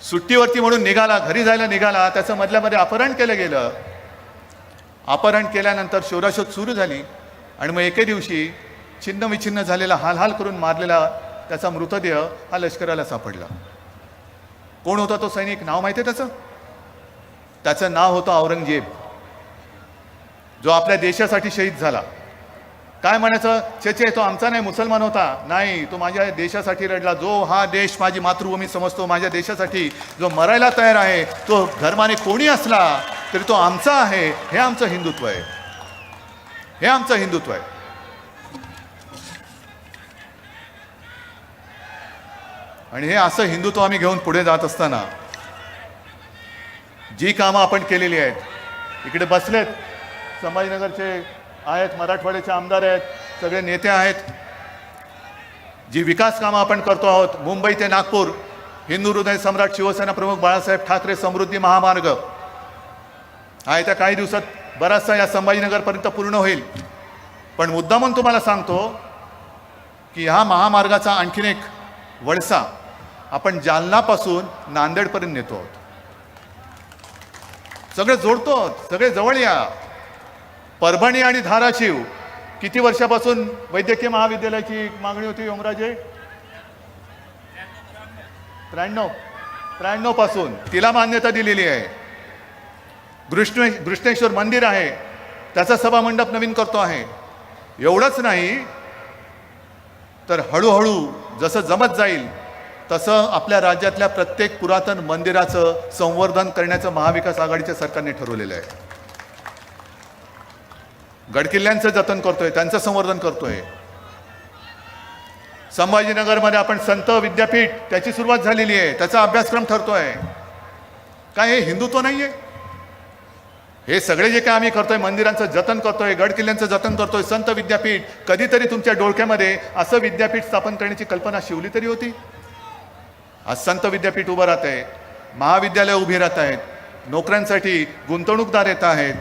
सुट्टीवरती म्हणून निघाला, घरी जायला निघाला, त्याचं मधल्यामध्ये अपहरण केलं गेलं. अपहरण केल्यानंतर शोधाशोध सुरू झाली आणि मग एके दिवशी छिन्न विछिन्न झालेला, हाल करून मारलेला त्याचा मृतदेह हा लष्कराला सापडला. कोण होता तो सैनिक? नाव माहिती आहे त्याचं नाव होतं औरंगजेब, जो आपल्या देशासाठी शहीद झाला. काय म्हणायचं? छे तो आमचा नाही, मुसलमान होता. नाही, तो माझ्या देशासाठी लढला. जो हा देश माझी मातृभूमी समजतो, माझ्या देशासाठी जो मरायला तयार आहे, तो धर्माने कोणी असला तरी तो आमचा आहे. हे आमचं हिंदुत्व आहे. आणि हे असं हिंदुत्व आम्ही घेऊन पुढे जात असताना जी कामं आपण केलेली आहेत, इकडे बसलेत संभाजीनगरचे आहेत, मराठवाड्याचे आमदार आहेत, सगळे नेते आहेत. जी विकास कामं आपण करतो आहोत, मुंबई ते नागपूर हिंदू हृदय सम्राट शिवसेना प्रमुख बाळासाहेब ठाकरे समृद्धी महामार्ग आहे, त्या काही दिवसात बराचसा या संभाजीनगरपर्यंत पूर्ण होईल. पण मुद्दामून तुम्हाला सांगतो की ह्या महामार्गाचा आणखीन एक वळसा आपण जालनापासून नांदेडपर्यंत नेतो आहोत. सगळे जोडतो, सगळे जवळ या. परभणी आणि धाराशिव किती वर्षापासून वैद्यकीय महाविद्यालयाची मागणी होती ओमराजे? 93 पासून तिला मान्यता दिलेली आहे. घृष्णेश्वर मंदिर आहे, त्याचा सभामंडप नवीन करतो आहे. एवढंच नाही तर हळूहळू जसं जमत जाईल तसं आपल्या राज्यातल्या प्रत्येक पुरातन मंदिराचं संवर्धन करण्याचं महाविकास आघाडीच्या सरकारने ठरवलेलं आहे. गडकिल्ल्यांचं जतन करतोय, त्यांचं संवर्धन करतोय. संभाजीनगरमध्ये आपण संत विद्यापीठ त्याची सुरुवात झालेली आहे, त्याचा अभ्यासक्रम ठरतोय. काय हे हिंदुत्व नाहीये? हे सगळे जे काय आम्ही करतोय, मंदिरांचं जतन करतोय, गडकिल्ल्यांचं जतन करतोय, संत विद्यापीठ, कधीतरी तुमच्या डोळक्यामध्ये असं विद्यापीठ स्थापन करण्याची कल्पना शिवली तरी होती? आज संत विद्यापीठ उभं राहत आहे, महाविद्यालय उभी राहत आहेत, नोकऱ्यांसाठी गुंतवणूकदार येत आहेत,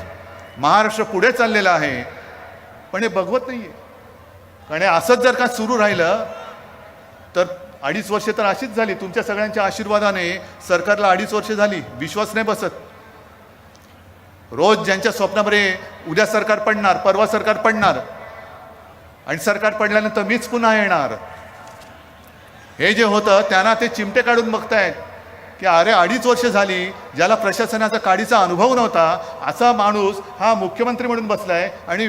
महाराष्ट्र पुढे चाललेला आहे. पण हे बघवत नाहीये. कारण असंच जर का सुरू राहिलं तर 2.5 वर्ष तर अशीच झाली. तुमच्या सगळ्यांच्या आशीर्वादाने सरकारला 2.5 वर्ष झाली, विश्वास नाही बसत. रोज ज्यांच्या स्वप्नामध्ये उद्या सरकार पडणार, परवा सरकार पडणार आणि सरकार पडल्यानंतर मीच पुन्हा येणार, हे जे होतं त्यांना ते चिमटे काढून बघतायत की अरे 2.5 वर्ष झाली, ज्याला प्रशासनाचा काडीचा अनुभव नव्हता असा माणूस हा मुख्यमंत्री म्हणून बसलाय आणि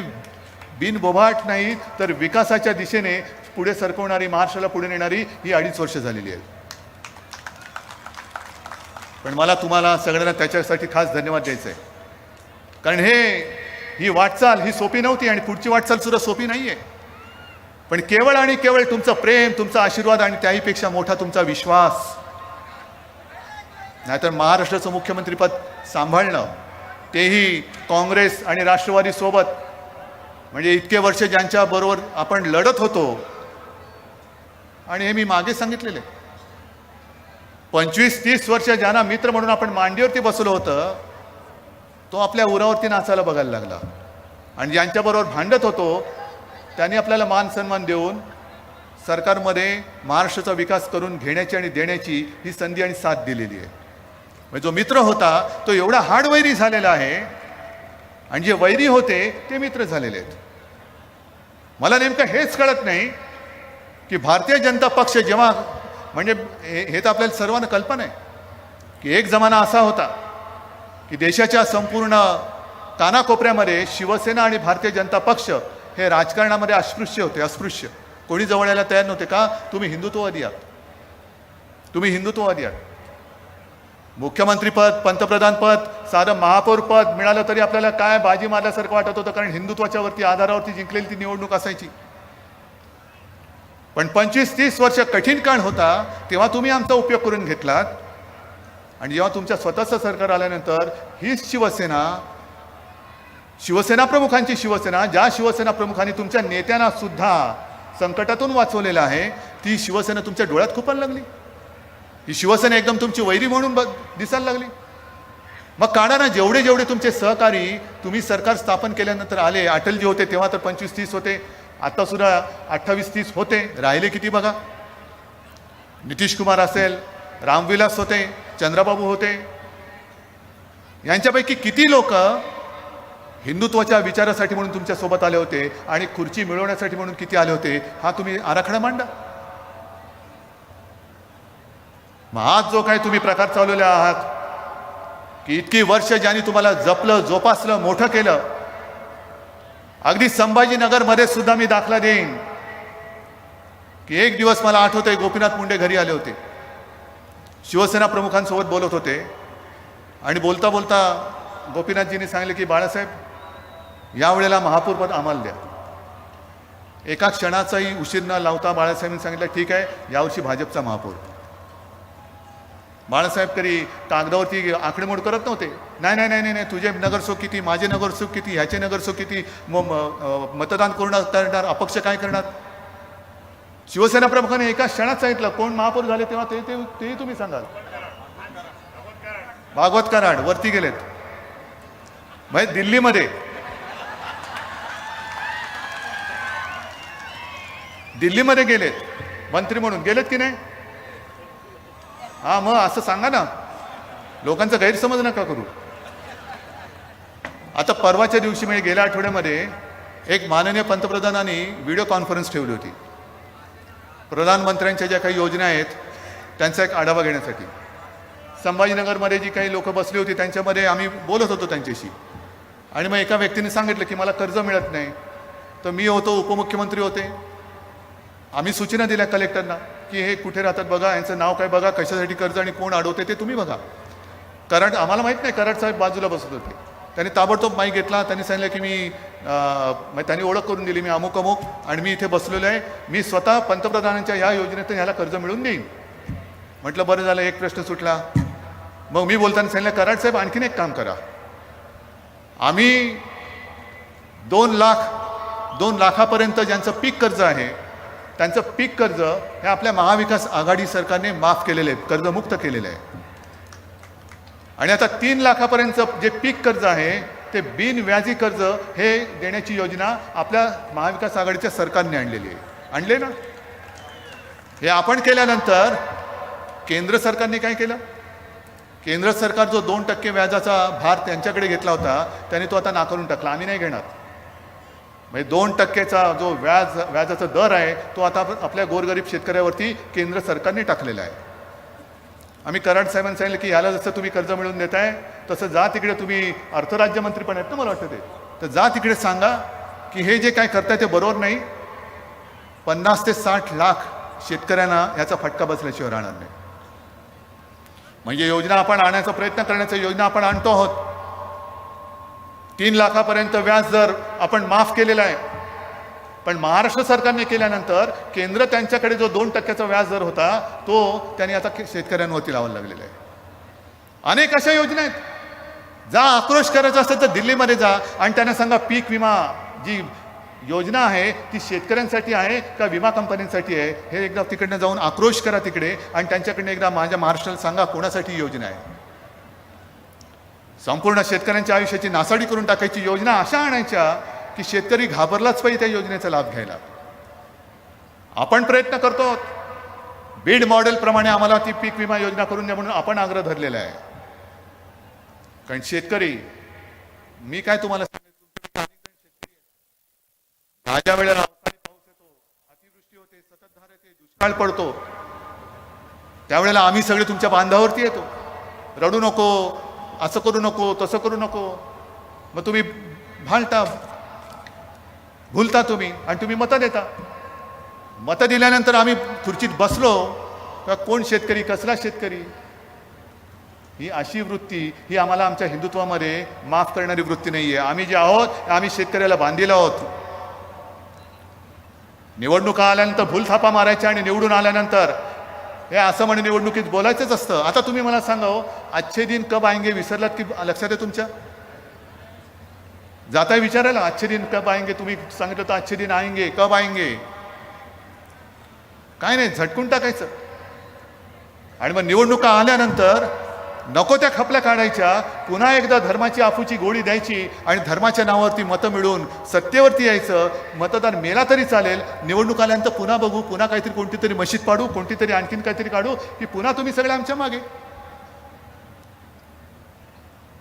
बिनबोभाट नाही तर विकासाच्या दिशेने पुढे सरकवणारी, महाराष्ट्राला पुढे नेणारी ही 2.5 वर्ष झालेली आहे. पण मला तुम्हाला सगळ्यांना त्याच्यासाठी खास धन्यवाद द्यायचा आहे. कारण ही वाटचाल ही सोपी नव्हती आणि पुढची वाटचाल सुद्धा सोपी नाही आहे. पण केवळ आणि केवळ तुमचं प्रेम, तुमचा आशीर्वाद आणि त्याहीपेक्षा मोठा तुमचा विश्वास. नाहीतर महाराष्ट्राचं मुख्यमंत्रीपद सांभाळणं, तेही काँग्रेस आणि राष्ट्रवादी सोबत, म्हणजे इतके वर्ष ज्यांच्या बरोबर आपण लढत होतो. आणि हे मी मागे सांगितलेले 25-30 वर्ष ज्यांना मित्र म्हणून आपण मांडीवरती बसलो होतं, तो आपल्या उरावरती नाचायला बघायला लागला. आणि ज्यांच्याबरोबर भांडत होतो त्यांनी आपल्याला मान सन्मान देऊन सरकारमध्ये महाराष्ट्राचा विकास करून घेण्याची आणि देण्याची ही संधी आणि साथ दिलेली आहे. म्हणजे जो मित्र होता तो एवढा हाडवैरी झालेला आहे आणि जे वैरी होते ते मित्र झालेले आहेत. मला नेमकं हेच कळत नाही की भारतीय जनता पक्ष जेव्हा, म्हणजे हे तर आपल्याला सर्वांना कल्पना आहे की एक जमाना असा होता की देशाच्या संपूर्ण कानाकोपऱ्यामध्ये शिवसेना आणि भारतीय जनता पक्ष हे राजकारणामध्ये अस्पृश्य होते, अस्पृश्य. कोणी जवळ यायला तयार नव्हते. का? तुम्ही हिंदुत्ववादी आहात, तुम्ही हिंदुत्ववादी आहात. मुख्यमंत्रीपद, पंतप्रधानपद, साधं महापौरपद मिळालं तरी आपल्याला काय बाजी मारल्यासारखं वाटत होतं, कारण हिंदुत्वाच्या वरती आधारावरती जिंकलेली ती निवडणूक असायची. पण 25-30 वर्ष कठीण काळ होता, तेव्हा तुम्ही आमचा उपयोग करून घेतलात. आणि जेव्हा तुमच्या स्वतःचं सरकार आल्यानंतर हीच शिवसेना प्रमुखांची शिवसेना, ज्या शिवसेना प्रमुखांनी तुमच्या नेत्यांना सुद्धा संकटातून वाचवलेलं आहे, ती शिवसेना तुमच्या डोळ्यात खूपायला लागली. ही शिवसेना एकदम तुमची वैरी म्हणून दिसायला लागली. मग काढा ना, जेवढे जेवढे तुमचे सहकारी तुम्ही सरकार स्थापन केल्यानंतर आले. अटलजी होते तेव्हा तर 25-30 होते, आता सुद्धा 28-30 होते. राहिले किती बघा. नितीश कुमार असेल, रामविलास होते, चंद्रबाबू होते. यांच्यापैकी किती लोक हिंदुत्वाच्या विचारासाठी म्हणून तुमच्या सोबत आले होते आणि खुर्ची मिळवण्यासाठी म्हणून किती आले होते, हा तुम्ही आराखडा मांडा. मग आज जो काही तुम्ही प्रकार चालवले आहात, की इतकी वर्ष ज्यांनी तुम्हाला जपलं, जोपासलं, मोठं केलं. अगदी संभाजीनगरमध्ये सुद्धा मी दाखला देईन की एक दिवस मला आठवतंय, गोपीनाथ मुंडे घरी आले होते, शिवसेना प्रमुखांसोबत बोलत होते. आणि बोलता बोलता गोपीनाथजींनी सांगितले की बाळासाहेब, यावेळेला महापौरपद आम्हाला द्या. एका क्षणाचाही उशीर न लावता बाळासाहेबांनी सांगितलं ठीक आहे, यावर्षी भाजपचा महापौर. बाळासाहेब तरी कागदावरती आकडेमोड करत नव्हते. नाही नाही नाही नाही, तुझे नगरसेवक किती, माझे नगरसेवक किती, ह्याचे नगरसेवक किती, मतदान करणार, अपक्ष काय करणार. शिवसेना प्रमुखाने एका क्षणात सांगितलं कोण महापौर झाले तेव्हा ते तुम्ही सांगाल. भागवत कराड वरती गेलेत. म्हणजे दिल्लीमध्ये गेलेत मंत्री म्हणून, गेलेत की नाही. हा, मग असं सांगा ना, लोकांचा गैरसमज नका करू. आता परवाच्या दिवशी म्हणजे गेल्या आठवड्यामध्ये एक माननीय पंतप्रधानांनी व्हिडिओ कॉन्फरन्स ठेवली होती. प्रधानमंत्र्यांच्या ज्या काही योजना आहेत त्यांचा एक आढावा घेण्यासाठी. संभाजीनगरमध्ये जी काही लोक बसली होती त्यांच्यामध्ये आम्ही बोलत होतो त्यांच्याशी. आणि मग एका व्यक्तीने सांगितलं की मला कर्ज मिळत नाही. तर मी होतो, उपमुख्यमंत्री होते, आम्ही सूचना दिल्या कलेक्टरना की हे कुठे राहतात बघा, यांचं नाव काय बघा, कशासाठी कर्ज आणि कोण अडवते ते तुम्ही बघा. कराड आम्हाला माहीत नाही, कराड साहेब बाजूला बसत होते. त्यांनी ताबडतोब माईक घेतला. त्यांनी सांगितलं की त्यांनी ओळख करून दिली, मी अमुक अमुक आणि मी इथे बसलेलो आहे, मी स्वतः पंतप्रधानांच्या या योजनेतून ह्याला कर्ज मिळवून देईन. म्हटलं बरं झालं, एक प्रश्न सुटला. मग मी बोलताना सांगितलं कराड साहेब आणखीन एक काम करा, आम्ही 2 लाखापर्यंत ज्यांचं पीक कर्ज आहे त्यांचं पीक कर्ज हे आपल्या महाविकास आघाडी सरकारने माफ केलेले आहे, कर्जमुक्त केलेलं आहे. आणि आता 3 लाखापर्यंत जे पीक कर्ज आहे ते बिनव्याजी कर्ज हे देण्याची योजना आपल्या महाविकास आघाडीच्या सरकारने आणलेली आहे. आणले ना. हे आपण केल्यानंतर केंद्र सरकारने काय केलं, केंद्र सरकार जो 2% व्याजाचा भार त्यांच्याकडे घेतला होता त्याने तो आता नाकारून टाकला. आम्ही नाही घेणार. म्हणजे 2%चा जो व्याजाचा दर आहे तो आता आपल्या गोरगरीब शेतकऱ्यावरती केंद्र सरकारने टाकलेला आहे. आम्ही कराड साहेबांनी सांगितलं की याला जसं तुम्ही कर्ज मिळवून देताय तसं जा तिकडे, तुम्ही अर्थराज्यमंत्री पण आहेत ना मला वाटतं ते, तर जा तिकडे सांगा की हे जे काय करताय ते बरोबर नाही. 50 ते 60 लाख शेतकऱ्यांना याचा फटका बसल्याशिवाय राहणार नाही. म्हणजे योजना आपण आणायचा प्रयत्न करण्याचा योजना आपण आणतो आहोत. 3 लाखापर्यंत व्याज दर आपण माफ केलेला आहे. पण महाराष्ट्र सरकारने केल्यानंतर केंद्र त्यांच्याकडे जो 2%चा व्याज दर होता तो त्यांनी आता शेतकऱ्यांवरती लावायला लागलेला आहे. अनेक अशा योजना आहेत. जा, आक्रोश करायचा असेल तर दिल्लीमध्ये जा आणि त्यांना सांगा पीक विमा जी योजना आहे ती शेतकऱ्यांसाठी आहे का विमा कंपन्यांसाठी आहे, हे एकदा तिकडनं जाऊन आक्रोश करा तिकडे आणि त्यांच्याकडनं एकदा माझ्या महाराष्ट्राला सांगा कोणासाठी योजना आहे. संपूर्ण शेतकऱ्यांच्या आयुष्याची नासाडी करून टाकायची योजना अशा आणायच्या की शेतकरी घाबरलाच पाहिजे त्या योजनेचा लाभ घ्यायला. आपण प्रयत्न करतो. बीड मॉडेल प्रमाणे आम्हाला ती पीक विमा योजना करून द्या म्हणून आपण आग्रह धरलेला आहे. कारण शेतकरी, मी काय तुम्हाला ज्या वेळेला अवकाळी पाऊस येतो, अतिवृष्टी होते, संततधार येते, दुष्काळ पडतो, त्यावेळेला आम्ही सगळे तुमच्या बांधावरती येतो. रडू नको, असं करू नको, तसं करू नको. मग तुम्ही भांडता, भुलता तुम्ही आणि तुम्ही मतं देता. मतं दिल्यानंतर आम्ही खुर्चीत बसलो का कोण शेतकरी, कसला शेतकरी, ही अशी वृत्ती, ही आम्हाला आमच्या हिंदुत्वामध्ये माफ करणारी वृत्ती नाही आहे. आम्ही जे आहोत आम्ही शेतकऱ्याला बांधलेलो आहोत. निवडणुका आल्यानंतर भूलथापा मारायच्या आणि निवडून आल्यानंतर हे असं म्हणे निवडणुकीत बोलायचंच असतं. आता तुम्ही मला सांगा हो, अच्छे दिन कब आएंगे विसरलात की लक्षात आहे तुमच्या? जाताय विचारायला अच्छे दिन कब आएंगे, तुम्ही सांगितलं तर अच्छे दिन आएंगे, कब आएंगे, काय नाही, झटकून टाकायचं. आणि मग निवडणुका आल्यानंतर नको त्या खपल्या काढायच्या, पुन्हा एकदा धर्माची आफूची गोळी द्यायची आणि धर्माच्या नावावरती मतं मिळून सत्तेवरती यायचं. मतदार मेला तरी चालेल, निवडणूक आल्यानंतर पुन्हा बघू, पुन्हा काहीतरी कोणती तरी मशीद पाडू, कोणती तरी आणखीन काहीतरी काढू की पुन्हा तुम्ही सगळे आमच्या मागे.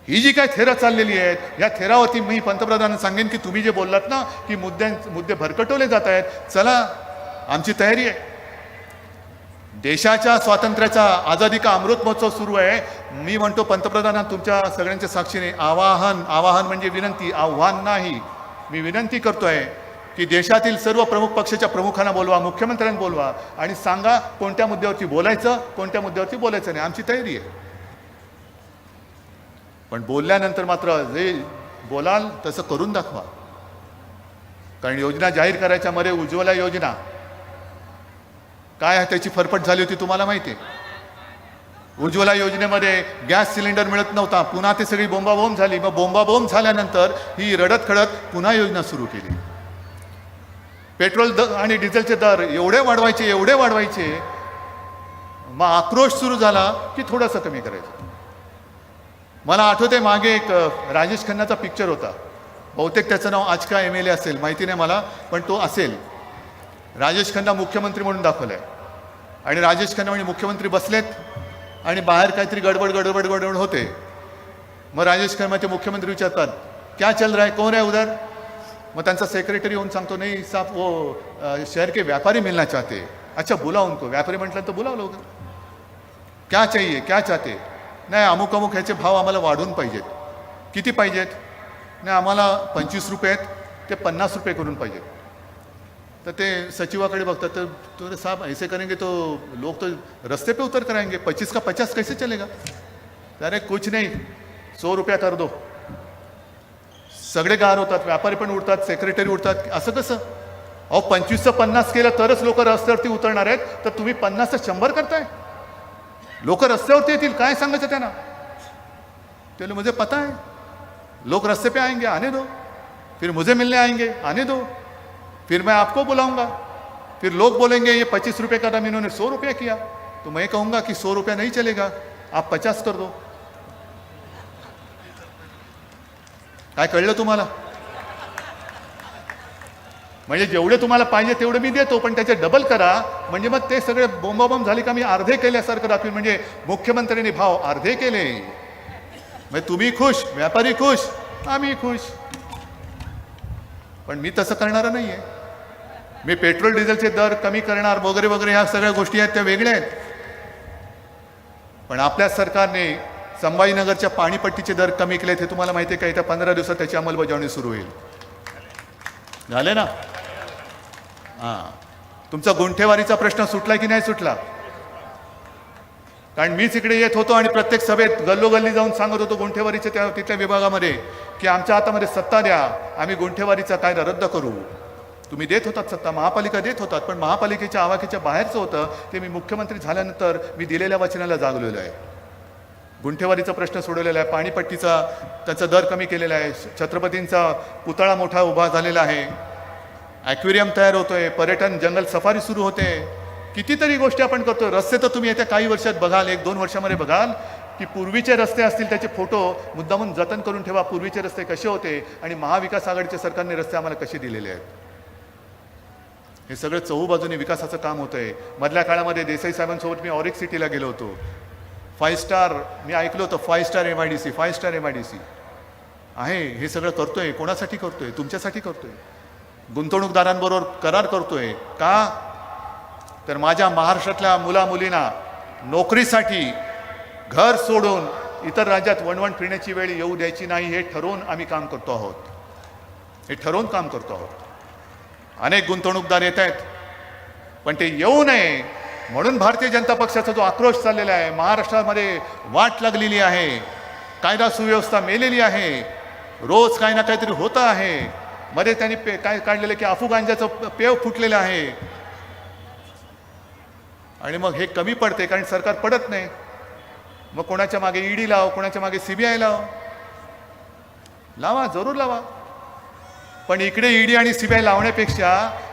ही जी काय थेरं चाललेली आहेत, या थेरावरती मी पंतप्रधानांना सांगेन की तुम्ही जे बोललात ना की मुद्दे भरकटवले जात आहेत, चला आमची तयारी आहे. देशाच्या स्वातंत्र्याचा आझादी का अमृत महोत्सव सुरू आहे. मी म्हणतो पंतप्रधानांना तुमच्या सगळ्यांच्या साक्षीने आवाहन म्हणजे विनंती, आव्हान नाही, मी विनंती करतोय की देशातील सर्व प्रमुख पक्षाच्या प्रमुखांना बोलवा, मुख्यमंत्र्यांना बोलवा आणि सांगा कोणत्या मुद्द्यावरती बोलायचं, कोणत्या मुद्द्यावरती बोलायचं नाही. आमची तयारी आहे. पण बोलल्यानंतर मात्र जे बोलाल तसं करून दाखवा. कारण योजना जाहीर करायच्या मध्ये उज्ज्वला योजना काय आहे त्याची फरफट झाली होती तुम्हाला माहिती आहे. उज्ज्वला योजनेमध्ये गॅस सिलेंडर मिळत नव्हता, पुन्हा ते सगळी बोंबाबोंब झाली. मग बोंबाबोंब झाल्यानंतर ही रडत खडत पुन्हा योजना सुरू केली. पेट्रोल आणि डिझेलचे दर एवढे वाढवायचे, मग आक्रोश सुरू झाला की थोडंसं कमी करायचं. मला आठवते मागे एक राजेश खन्नाचा पिक्चर होता, बहुतेक त्याचं नाव आज का MLA असेल माहिती नाही मला, पण तो असेल. राजेश खन्ना मुख्यमंत्री म्हणून दाखवलाय आणि राजेश खन्ना म्हणजे मुख्यमंत्री बसलेत आणि बाहेर काहीतरी गडबड होते. मग राजेश खन्ना ते मुख्यमंत्री विचारतात क्या चल रहा है, कौन है उधर. मग त्यांचा सेक्रेटरी येऊन सांगतो नाही साहब वो शहर के व्यापारी मिलना चाहते. अच्छा बुला उनको. व्यापारी म्हटलं तर बोलावं लवकर. क्या चाहिए, क्या चाहते. नाही अमुक ह्याचे भाव आम्हाला वाढून पाहिजेत. किती पाहिजेत. नाही आम्हाला 25 रुपये आहेत, ते 50 रुपये करून पाहिजेत. तर ते सचिवाकडे बघतात, तर तो साहब ऐसे करेंगे तो लोग तो रस्ते पे उतर कराएंगे, 25 का 50 कैसे चलेगा. अरे कुछ नहीं, 100 रुपया कर दो. सगळे गार होतात, व्यापारी पण उठतात, सेक्रेटरी उठतात. असं कसं अहो 25चं 50 केलं तरच लोक रस्त्यावरती उतरणार आहेत, तर तुम्ही 50चं 100 करताय. लोक रस्त्यावरती येतील, काय सांगायचं त्यांना. ते मुझे पता है लोग रस्ते पे आएंगे, आने दो. फिर मुझे मिलने आएंगे, आने दो. फिर मैं आपको बुलाऊंगा. फिर लोग बोलेंगे ये 25 रुपये का दाम इन्होंने 100 रुपये किया, तो मैं कहूंगा कि 100 रुपया नहीं चलेगा, आप 50 कर दो. काय कळलं तुम्हाला. म्हणजे जेवढे तुम्हाला पाहिजे तेवढे मी देतो, पण त्याचे डबल करा. म्हणजे मग ते सगळे बोंबाबोंब झाली का मी अर्धे केल्यासारखं दाखवीन. म्हणजे मुख्यमंत्र्यांनी भाव अर्धे केले, म्हणजे तुम्ही खुश, व्यापारी खुश, आम्ही खुश. पण मी तसं करणार नाहीये. मी पेट्रोल डिझेलचे दर कमी करणार वगैरे ह्या सगळ्या गोष्टी आहेत त्या वेगळ्या आहेत. पण आपल्या सरकारने संभाजीनगरच्या पाणीपट्टीचे दर कमी केलेत, हे तुम्हाला माहिती आहे का. येत्या 15 दिवसात त्याची अंमलबजावणी सुरू होईल. झाले ना. तुमचा गुंठेवारीचा प्रश्न सुटला की नाही सुटला. कारण मीच इकडे येत होतो आणि प्रत्येक सभेत गल्लोगल्ली जाऊन सांगत होतो गुंठेवारीच्या त्या तिथल्या विभागामध्ये की आमच्या हातामध्ये सत्ता द्या, आम्ही गुंठेवारीचा कायदा रद्द करू. तुम्ही देत होतात सत्ता, महापालिका देत होतात, पण महापालिकेच्या आवाक्याच्या बाहेरचं होतं ते. मी मुख्यमंत्री झाल्यानंतर मी दिलेल्या वचनाला जागलेलो आहे. गुंठेवारीचा प्रश्न सोडवलेला आहे, पाणीपट्टीचा त्याचा दर कमी केलेला आहे, छत्रपतींचा पुतळा मोठा उभा झालेला आहे, ॲक्वेरियम तयार होतोय, पर्यटन जंगल सफारी सुरू होते, कितीतरी गोष्टी आपण करतोय. रस्ते तर तुम्ही येत्या काही वर्षात बघाल, 1-2 वर्षामध्ये बघाल की पूर्वीचे रस्ते असतील त्याचे फोटो मुद्दामून जतन करून ठेवा. पूर्वीचे रस्ते कसे होते आणि महाविकास आघाडीच्या सरकारने रस्ते आम्हाला कसे दिलेले आहेत. हे सगळं चहूबाजूने विकासाचं काम होतंय. मधल्या काळामध्ये देसाई साहेबांसोबत मी ऑरिक सिटीला गेलो होतो. 5 स्टार मी ऐकलं होतं, 5 स्टार MIDC, 5 स्टार MIDC आहे. हे सगळं करतोय कोणासाठी करतोय. तुमच्यासाठी करतोय. गुंतवणूकदारांबरोबर करार करतोय का, तर माझ्या महाराष्ट्रातल्या मुला मुलींना नोकरीसाठी घर सोडून इतर राज्यात वणवण फिरण्याची वेळ येऊ द्यायची नाही, हे ठरवून आम्ही काम करतो आहोत. हे ठरवून काम करतो आहोत. अनेक गुंतवणूकदार येत आहेत, पण ते येऊ नये म्हणून भारतीय जनता पक्षाचा जो आक्रोश चाललेला आहे, महाराष्ट्रामध्ये वाट लागलेली आहे, कायदा सुव्यवस्था मेलेली आहे, रोज काही ना काहीतरी होतं आहे. मध्ये त्यांनी काय काढलेलं की अफू गांजाचं पेव फुटलेलं आहे, आणि मग हे कमी पडते कारण सरकार पडत नाही. मग कोणाच्या मागे ईडी लाव, कोणाच्या मागे सीबीआय लावा, जरूर लावा. पण इकडे ईडी आणि सीबीआय लावण्यापेक्षा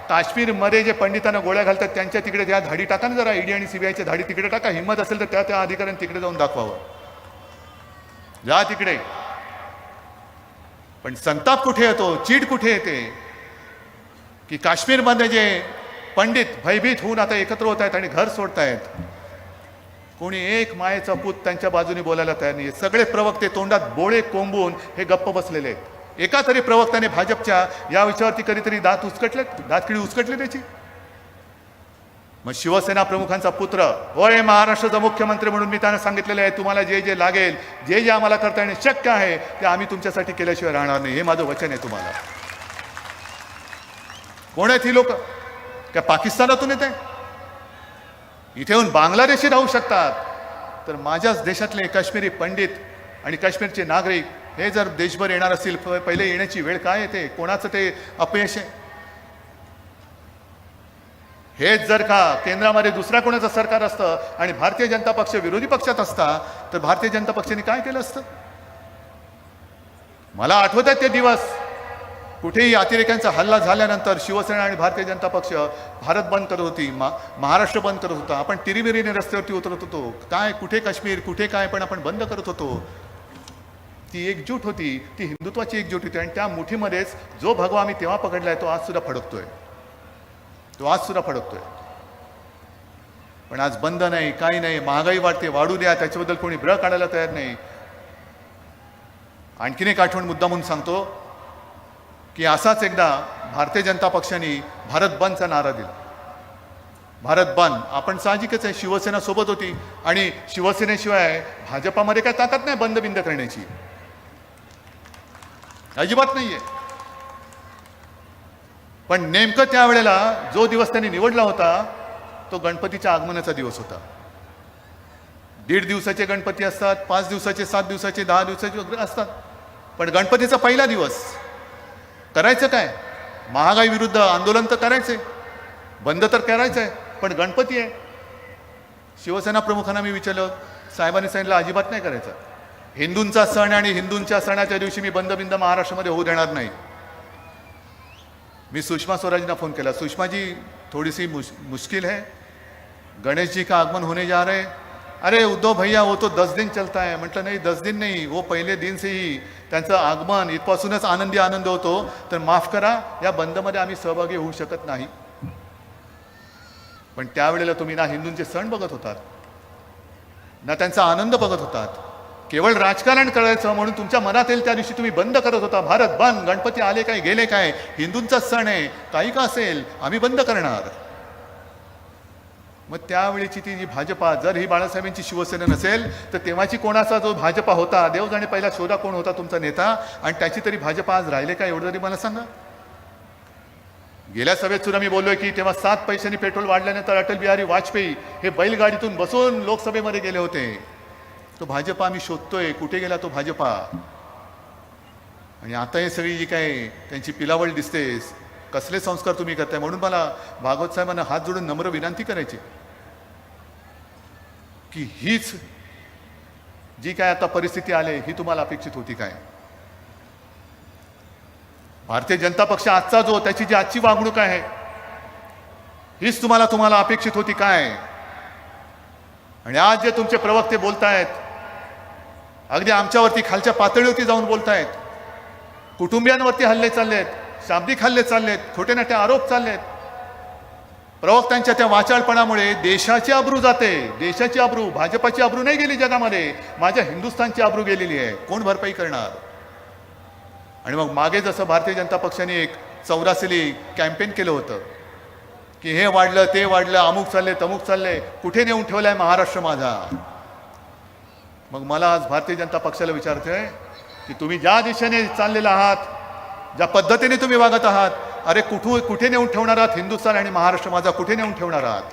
काश्मीरमध्ये जे पंडितांना गोळ्या घालतात त्यांच्या तिकडे त्या धाडी टाका ना, जरा ईडी आणि सीबीआयच्या धाडी तिकडे टाका. हिंमत असेल तर त्या अधिकाऱ्यांनी तिकडे जाऊन दाखवावं, जा तिकडे. पण संताप कुठे येतो, चीड कुठे येते की काश्मीरमध्ये जे पंडित भयभीत होऊन आता एकत्र होत आहेत आणि घर सोडतायत, कोणी एक मायेचा पूत त्यांच्या बाजूने बोलायला तयार नाही. सगळे प्रवक्ते तोंडात बोळे कोंबून हे गप्प बसलेले आहेत. एका तरी प्रवक्त्याने भाजपच्या या विषयावरती कधीतरी दातखिळी उचकटली त्याची. मग शिवसेना प्रमुखांचा पुत्र होय महाराष्ट्राचा मुख्यमंत्री म्हणून मी त्यांना सांगितलेलं आहे, तुम्हाला जे जे लागेल, जे जे आम्हाला करता येणे शक्य आहे ते आम्ही तुमच्यासाठी केल्याशिवाय राहणार नाही, हे माझं वचन आहे तुम्हाला. कोण आहेत ही लोक? काय पाकिस्तानातून येते? इथे येऊन बांगलादेशी राहू शकतात, तर माझ्याच देशातले काश्मीरी पंडित आणि काश्मीरचे नागरिक हे जर देशभर येणार असतील, पहिले येण्याची वेळ काय येते? कोणाचं ते अपयश आहे? हेच जर का केंद्रामध्ये दुसऱ्या कोणाचं सरकार असतं आणि भारतीय जनता पक्ष विरोधी पक्षात असता, तर भारतीय जनता पक्षाने काय केलं असतं? मला आठवत आहे ते दिवस, कुठेही अतिरेक्यांचा हल्ला झाल्यानंतर शिवसेना आणि भारतीय जनता पक्ष भारत बंद करत होती, महाराष्ट्र बंद करत होता. आपण तिरीमिरीने रस्त्यावरती उतरत होतो, काय कुठे काश्मीर कुठे काय, पण आपण बंद करत होतो. ती एकजूट होती, ती हिंदुत्वाची एकजूट होती. आणि त्या मुठीमध्येच जो भगवा आम्ही तेव्हा पकडलाय तो आज सुद्धा फडकतोय, पण आज बंद नाही, काही नाही. महागाई वाढते, वाढू द्या, त्याच्याबद्दल कोणी ब्र काढायला तयार नाही. आणखीन एक आठवण मुद्दा म्हणून सांगतो की असाच एकदा भारतीय जनता पक्षाने भारत बंदचा नारा दिला. भारत बंद, आपण साहजिकच आहे, शिवसेना सोबत होती आणि शिवसेनेशिवाय भाजपामध्ये काय ताकद नाही बंद बिंद करण्याची, अजिबात नाहीये. पण नेमकं त्यावेळेला जो दिवस त्यांनी निवडला होता तो गणपतीच्या आगमनाचा दिवस होता. 1.5 दिवसाचे गणपती असतात, 5 दिवसाचे, 7 दिवसाचे, 10 दिवसाचे वगैरे असतात. पण गणपतीचा पहिला दिवस करायचं काय? महागाई विरुद्ध आंदोलन तर करायचंय, बंद तर करायचंय, पण गणपती आहे. शिवसेना प्रमुखांना मी विचारलं, साहेबांनी सांगितलं अजिबात नाही करायचं. हिंदूंचा सण आणि हिंदूंच्या सणाच्या दिवशी मी बंद बिंद महाराष्ट्रामध्ये होऊ देणार नाही. मी सुषमा स्वराजना फोन केला, सुषमा जी थोड़ी सी मुश्किल है, गणेश जी का आगमन होने जा रहे हैं. अरे उद्धव भैया वो तो 10 दिन चलता है. म्हटलं नाही, 10 दिन नहीं, वो पहिले दिन से ही त्यांचं आगमन इथपासूनच आनंद होतो. तर माफ करा, या बंदमध्ये आम्ही सहभागी होऊ शकत नाही. पण त्यावेळेला तुम्ही ना हिंदूंचे सण बघत होतात ना त्यांचा आनंद बघत होतात. केवळ राजकारण करायचं म्हणून तुमच्या मनात येईल त्या दिवशी तुम्ही बंद करत होता. भारत बंद, गणपती आले काय गेले काय, हिंदूंचा सण आहे, काही का असेल आम्ही बंद करणार. मग त्यावेळीची ती जी भाजपा, जर ही बाळासाहेबांची शिवसेना नसेल तर तेव्हाची कोणाचा जो भाजपा होता, देव जाणे पहिला शोधा कोण होता तुमचा नेता, आणि त्याची तरी भाजपा आज राहिले का, एवढं तरी मला सांगा. गेल्या सभेत सुद्धा मी बोललोय की तेव्हा 7 पैशांनी पेट्रोल वाढल्यानंतर अटल बिहारी वाजपेयी हे बैलगाडीतून बसून लोकसभेमध्ये गेले होते. तो भाजपा आम्ही शोधतोय, कुठे गेला तो भाजपा. आणि आता हे सगळी जी काय त्यांची पिलावळ दिसते, कसले संस्कार तुम्ही करताय. म्हणून मला भागवत साहेबांना हात जोडून नम्र विनंती करायची की हीच जी काय आता परिस्थिती आली ही तुम्हाला अपेक्षित होती काय? भारतीय जनता पक्ष आजचा जो, त्याची जी आजची वागणूक आहे हीच तुम्हाला अपेक्षित होती काय? आणि आज जे तुमचे प्रवक्ते बोलतायत, अगदी आमच्यावरती खालच्या पातळीवरती जाऊन बोलतायत, कुटुंबियांवरती हल्ले चाललेत, शाब्दिक हल्ले चाललेत, खोटे नाटे आरोप चाललेत. प्रवक्त्यांच्या त्या वाचाळपणामुळे देशाची आबरू जाते, देशाची आबरू, भाजपाची आबरू नाही गेली जगामध्ये, माझ्या हिंदुस्थानची आबरू गेलेली आहे. कोण भरपाई करणार? आणि मग मागे जसं भारतीय जनता पक्षाने एक 84 कॅम्पेन केलं होतं की हे वाढलं ते वाढलं, अमुक चालले तमुक चालले, कुठे नेऊन ठेवलाय महाराष्ट्र माझा. मग मला आज भारतीय जनता पक्षाला विचारतोय की तुम्ही ज्या दिशेने चाललेला आहात, ज्या पद्धतीने तुम्ही वागत आहात, अरे कुठे नेऊन ठेवणार आहात हिंदुस्थान आणि महाराष्ट्र माझा, कुठे नेऊन ठेवणार आहात?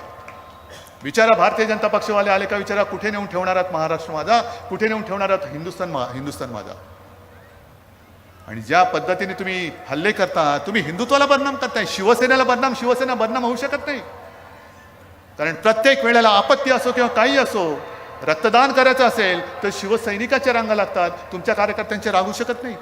विचारा, भारतीय जनता पक्षवाले आले का विचारा, कुठे नेऊन ठेवणार आहात महाराष्ट्र माझा, कुठे नेऊन ठेवणार आहात हिंदुस्थान माझा? आणि ज्या पद्धतीने तुम्ही हल्ले करता, तुम्ही हिंदुत्वाला बदनाम करताय, शिवसेना बदनाम होऊ शकत नाही. कारण प्रत्येक वेळेला आपत्ती असो किंवा काही असो, रक्तदान करायचं असेल तर शिवसैनिकाच्या रांगा लागतात, तुमच्या कार्यकर्त्यांचे रागू शकत नाही.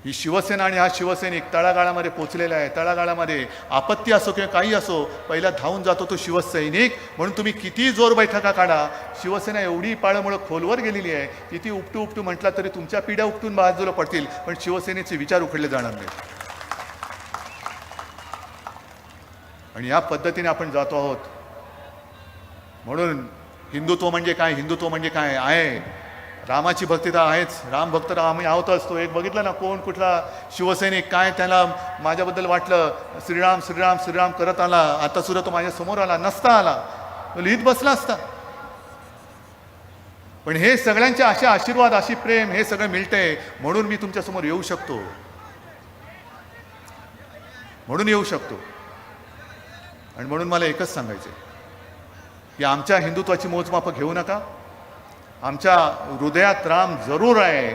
ही शिवसेना आणि हा शिवसैनिक तळागाळामध्ये पोचलेला आहे. तळागाळामध्ये आपत्ती असो किंवा काही असो, पहिला धावून जातो तो शिवसैनिक. म्हणून तुम्ही किती जोर बैठका काढा, शिवसेना एवढी पाळमुळं खोलवर गेलेली आहे की ती उपटू म्हटला तरी तुमच्या पिढ्या उपटून बाजूला पडतील, पण शिवसेनेचे विचार उखडले जाणार नाही. आणि या पद्धतीने आपण जातो आहोत. म्हणून हिंदुत्व म्हणजे काय आहे. रामाची भक्ती तर आहेच, राम भक्त आम्ही आहोतच. तो एक बघितलं ना, कोण कुठला शिवसैनिक काय त्याला माझ्याबद्दल वाटलं, श्रीराम श्रीराम श्रीराम करत आला, आता सुद्धा तो माझ्या समोर आला नसता आला, तो लिहित बसला असता. पण हे सगळ्यांचे असे आशीर्वाद, अशी प्रेम, हे सगळं मिळतंय म्हणून मी तुमच्या समोर येऊ शकतो, आणि म्हणून मला एकच सांगायचं की आमच्या हिंदुत्वाची मोजमाप घेऊ नका. आमच्या हृदयात राम जरूर आहे,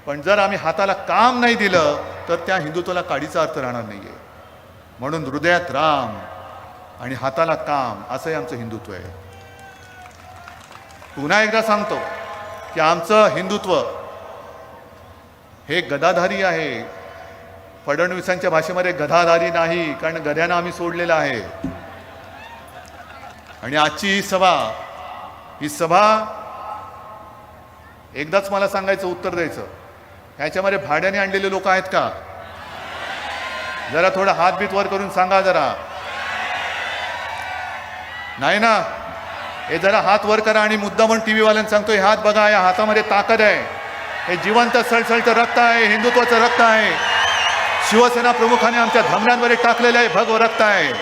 पण जर आम्ही हाताला काम नाही दिलं तर त्या हिंदुत्वाला काडीचा अर्थ राहणार नाहीये. म्हणून हृदयात राम आणि हाताला काम असंही आमचं हिंदुत्व आहे. पुन्हा एकदा सांगतो की आमचं हिंदुत्व हे गदाधारी आहे. फडणवीसांच्या भाषेमध्ये गदाधारी नाही, कारण गद्यानं आम्ही सोडलेलं आहे. आणि आजची ही सभा एकदाच मला सांगायचं, उत्तर द्यायचं, ह्याच्यामध्ये भाड्याने आणलेले लोक आहेत का? जरा थोडा हातबीत वर करून सांगा जरा. नाही ना? हे जरा हात वर करा आणि मुद्दा म्हणून टीव्ही वाल्यांना सांगतो, हे हात बघा, या हातामध्ये ताकद आहे, हे जिवंत सळसळतं रक्त आहे, हिंदुत्वाचं रक्त आहे, शिवसेना प्रमुखाने आमच्या धमन्यांमध्ये टाकलेलं आहे भगव रक्त आहे.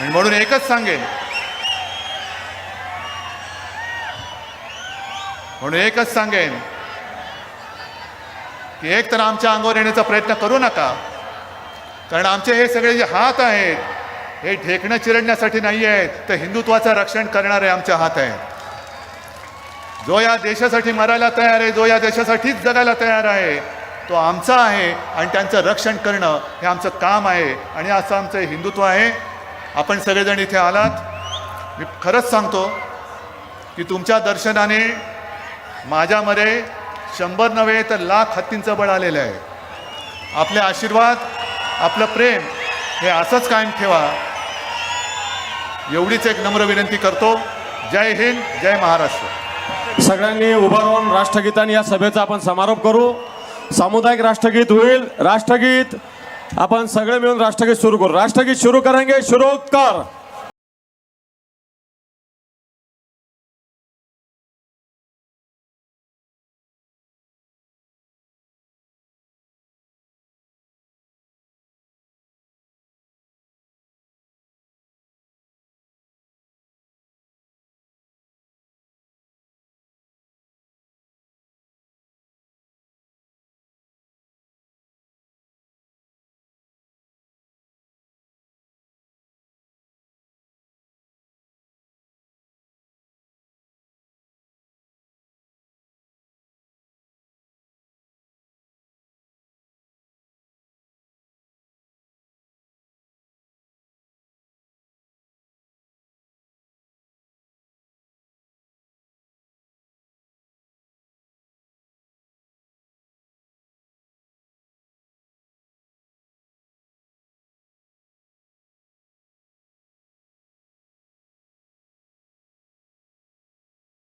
म्हणून एकच सांगेन की एक तर आमच्या अंगावर येण्याचा प्रयत्न करू नका, कारण आमचे हे सगळे जे हात आहेत हे ढेकणं चिरडण्यासाठी नाही आहेत, तर हिंदुत्वाचं रक्षण करणारे आमचे हात आहेत. जो या देशासाठी मरायला तयार आहे, जो या देशासाठीच जगायला तयार आहे, तो आमचा आहे, आणि त्यांचं रक्षण करणं हे आमचं काम आहे. आणि असं आमचं हिंदुत्व आहे. आपण सगळेजण इथे आलात, मी खरंच सांगतो की तुमच्या दर्शनाने माझ्यामध्ये 100 नव्हे तर लाख हत्तींचं बळ आलेलं आहे. आपले आशीर्वाद, आपलं प्रेम हे असंच कायम ठेवा, एवढीच एक नम्र विनंती करतो. जय हिंद, जय महाराष्ट्र. सगळ्यांनी उभं राहून राष्ट्रगीताने या सभेचा आपण समारोप करू. सामुदायिक राष्ट्रगीत होईल. राष्ट्रगीत आपण सगळे मिळून राष्ट्रगीत सुरू करू. राष्ट्रगीत सुरू करेंगे. शुरू कर.